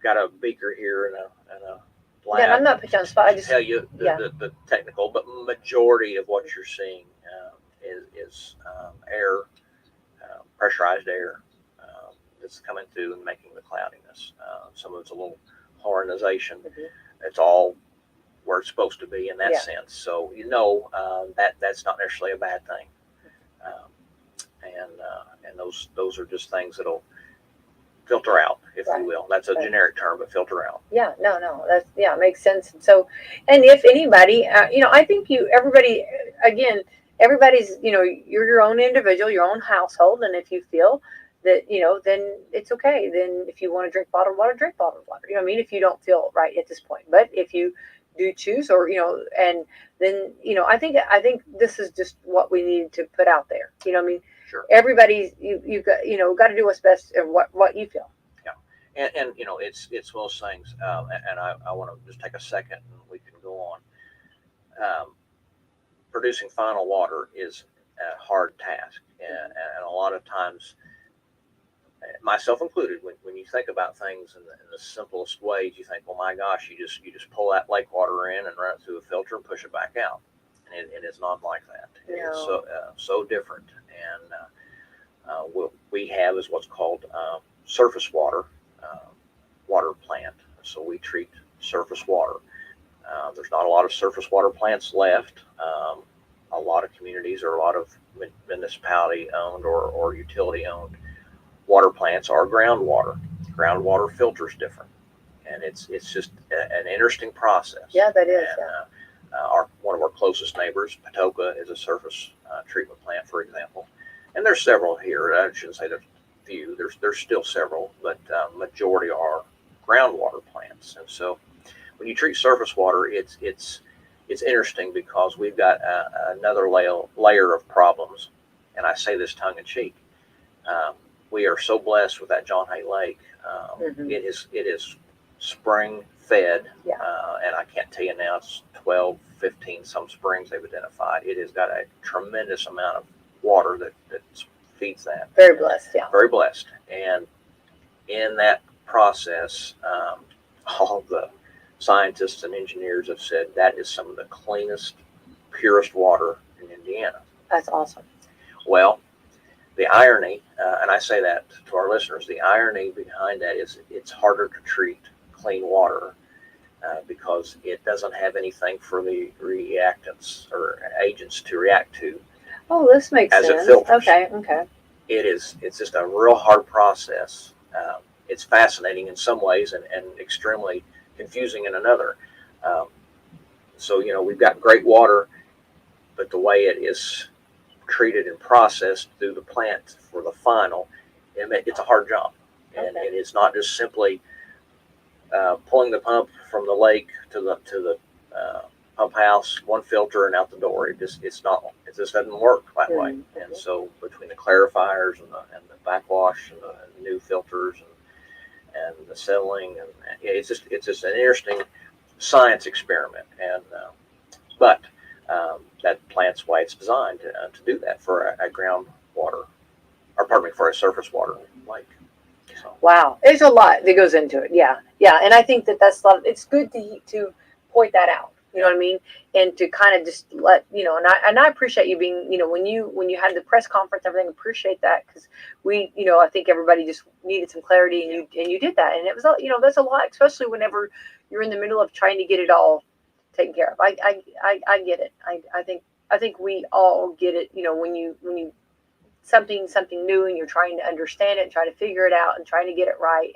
got a beaker here and a lab. Yeah, and I'm not putting you on the spot. I just tell you the technical, but majority of what you're seeing is air, pressurized air that's coming through and making the cloudiness. Some of it's a little horinization. It's all where it's supposed to be in that sense. So that's not necessarily a bad thing. And those are just things that'll filter out, if you will. That's a generic term, but filter out. Yeah, no, that's makes sense. So, and if anybody, I think everybody's, you're your own individual, your own household, and if you feel that, then it's okay. Then if you want to drink bottled water, drink bottled water. You know what I mean? If you don't feel right at this point, but if you do choose, or and then I think this is just what we need to put out there. You know what I mean? Sure. Everybody's you got to do what's best and what you feel. Yeah, and it's one of those things. And I want to just take a second, and we can go on. Producing final water is a hard task, and a lot of times, myself included, when you think about things in the simplest ways, you think, well, my gosh, you just pull that lake water in and run it through a filter and push it back out, and it's not like that. No. It's so different. And what we have is what's called surface water plant. So we treat surface water. There's not a lot of surface water plants left. A lot of communities or a lot of municipality owned or utility owned water plants are groundwater. Groundwater filters different, and it's just an interesting process. Yeah, that is. One of our closest neighbors, Patoka, is a surface treatment plant, for example, and there's several here. I shouldn't say there's few. There's still several, but majority are groundwater plants. And so when you treat surface water, it's interesting because we've got another layer of problems, and I say this tongue in cheek. We are so blessed with that John Hay Lake. It is spring fed, and I can't tell you now, it's 12, 15 some springs they've identified. It has got a tremendous amount of water that feeds that. Very blessed, yeah. Very blessed. And in that process, all the scientists and engineers have said that is some of the cleanest, purest water in Indiana. That's awesome. Well, the irony, and I say that to our listeners, the irony behind that is it's harder to treat clean water because it doesn't have anything for the reactants or agents to react to. Oh, this makes sense. As it filters. Okay. It's just a real hard process. It's fascinating in some ways and extremely confusing in another. So, we've got great water, but the way it is treated and processed through the plant for the final, it's a hard job. And it's not just simply pulling the pump from the lake to the pump house, one filter and out the door. It just doesn't work that way. And so between the clarifiers and the backwash and the new filters and the settling, and it's just an interesting science experiment. And but that plant's why it's designed to do that for a groundwater, for a surface water lake. So. Wow, there's a lot that goes into it. Yeah, and I think that's a lot. It's good to point that out. You know what I mean? And to kind of just let and I appreciate you being, when you had the press conference, everything. Appreciate that, because we, I think everybody just needed some clarity, and you did that, and it was, that's a lot, especially whenever you're in the middle of trying to get it all taken care of. I get it. I think we all get it. When you something new, and you're trying to understand it and trying to figure it out and trying to get it right.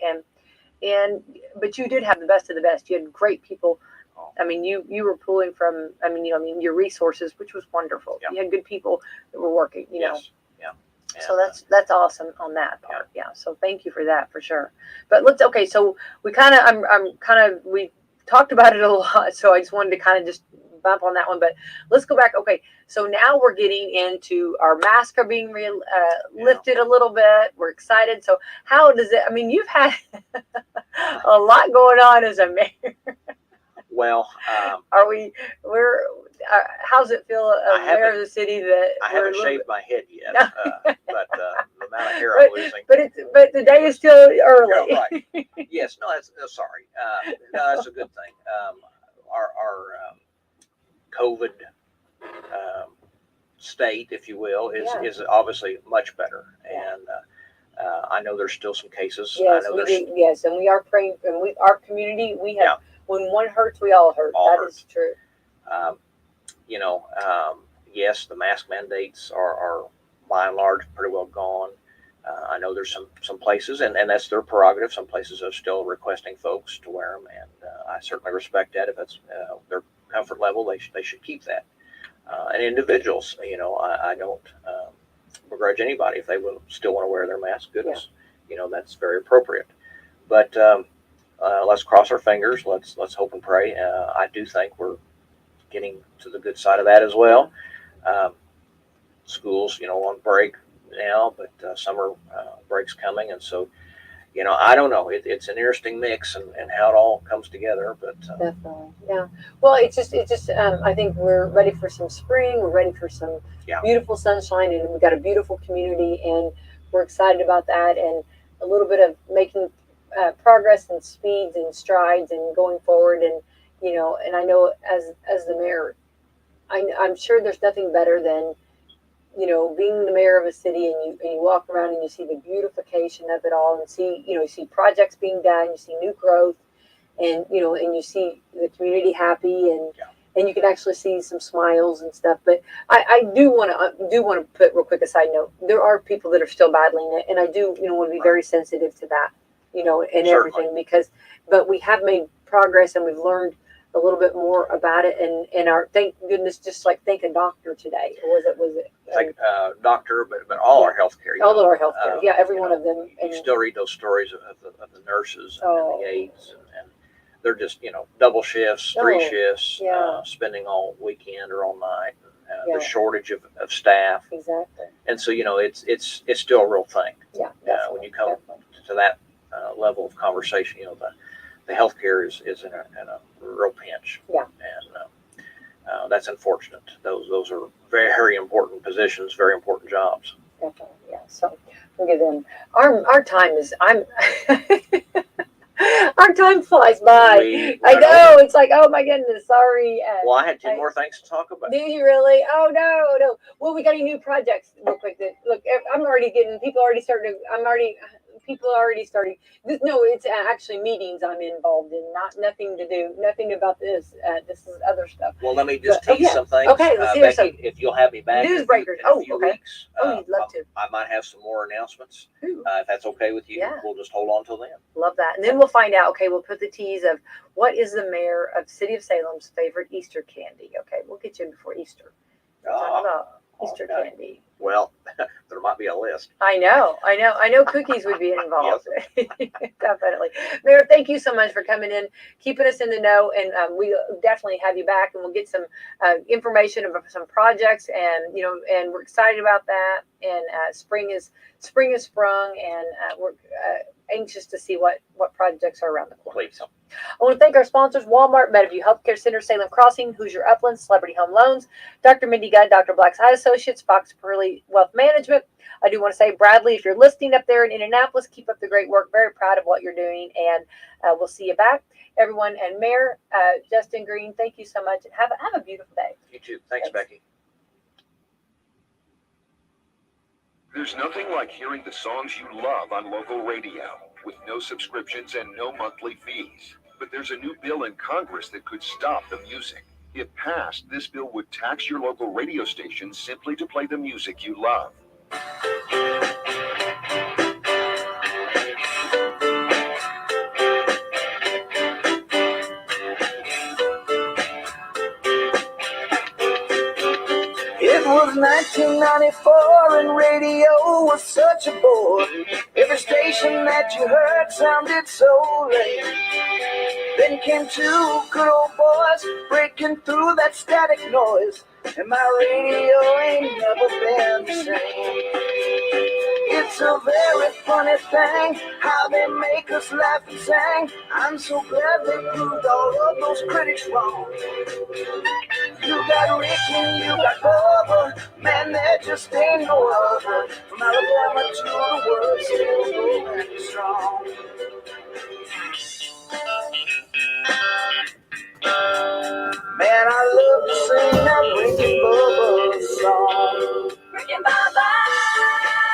But you did have the best of the best. You had great people. I mean, you were pulling from, your resources, which was wonderful. Yeah. You had good people that were working, you know. Yeah. And, so that's awesome on that part. Yeah. So thank you for that, for sure. But so we we talked about it a lot. So I just wanted to kind of just bump on that one, but let's go back. Okay. So now we're getting into our masks are being lifted a little bit. We're excited. So how does it, you've had a lot going on as a mayor. Well, how's it feel as mayor of the city that I haven't shaved my head yet, but the amount of hair I'm losing. But the day is still early. Yeah, right. Yes, no, sorry. No, that's a good thing. Our COVID state, if you will, is obviously much better, and I know there's still some cases. Yes, and we are praying, and our community, we have. When one hurts, we all hurt. That is true. Yes, the mask mandates are by and large pretty well gone. I know there's some places, and that's their prerogative. Some places are still requesting folks to wear them, and I certainly respect that. If that's their comfort level, they should keep that. And individuals, I don't begrudge anybody if they will still want to wear their mask. Goodness, that's very appropriate. But let's cross our fingers. Let's hope and pray. I do think we're getting to the good side of that as well. Schools, on break now, but summer break's coming, and so I don't know. It's an interesting mix and how it all comes together. But definitely, yeah. Well, it's just. I think we're ready for some spring. We're ready for some beautiful sunshine, and we've got a beautiful community, and we're excited about that. And a little bit of making progress and speeds and strides and going forward. And and I know as the mayor, I'm sure there's nothing better than being the mayor of a city, and you walk around and you see the beautification of it all, and you see projects being done, you see new growth, and and you see the community happy, and you can actually see some smiles and stuff. But I do want to put real quick a side note. There are people that are still battling it, and I do want to be very sensitive to that, and everything, but we have made progress, and we've learned a little bit more about it, and our thank goodness, just like thank a doctor today. Or was it like doctor, but all our healthcare, all of our healthcare, every one of them. And you still read those stories of the nurses and the aides, and they're just double shifts, 3 shifts, spending all weekend or all night. The shortage of staff, exactly, and so it's still a real thing. When you come to that level of conversation, the healthcare is in a real pinch. And that's unfortunate. Those are very important positions, very important jobs. Definitely, yeah. So look at them. Our time is. Our time flies by. I know. It's like, oh my goodness, sorry. Well, I had 10 more things to talk about. Do you really? Oh no. Well, we got any new projects real quick. Look, I'm already getting people already starting. People are already starting. No, it's actually meetings I'm involved in. Nothing about this. This is other stuff. Well, let me just tease some things. Okay, let's hear some. If you'll have me back Newsbreakers. in a few weeks, you'd love to. I might have some more announcements. If that's okay with you, we'll just hold on till then. Love that. And then we'll find out. Okay, we'll put the tease of what is the mayor of City of Salem's favorite Easter candy. Okay, we'll get you before Easter. Talk about Easter candy. Well, there might be a list. I know cookies would be involved. Definitely. Mayor, thank you so much for coming in, keeping us in the know, and we definitely have you back, and we'll get some information about some projects, and and we're excited about that. And spring is sprung, and we're anxious to see what projects are around the corner. Please. So I want to thank our sponsors: Walmart, Meadowview Healthcare Center, Salem Crossing, Hoosier Uplands, Celebrity Home Loans, Dr. Mindy Gunn, Dr. Black's Eye Associates, Fox Pearly Wealth Management. I do want to say, Bradley, if you're listening up there in Indianapolis, keep up the great work. Very proud of what you're doing, and we'll see you back, everyone. And Mayor Justin Green, thank you so much, and have a beautiful day. You too. Thanks, Becky. There's nothing like hearing the songs you love on local radio with no subscriptions and no monthly fees. But there's a new bill in Congress that could stop the music. If passed, this bill would tax your local radio station simply to play the music you love. was 1994 and radio was such a bore. Every station that you heard sounded so lame. Then came two good old boys breaking through that static noise, and my radio ain't never been the same. It's a very funny thing how they make us laugh and sing. I'm so glad they proved all of those critics wrong. You got Ricky, you got Bubba, man, there just ain't no other. From Alabama to the world, still going strong.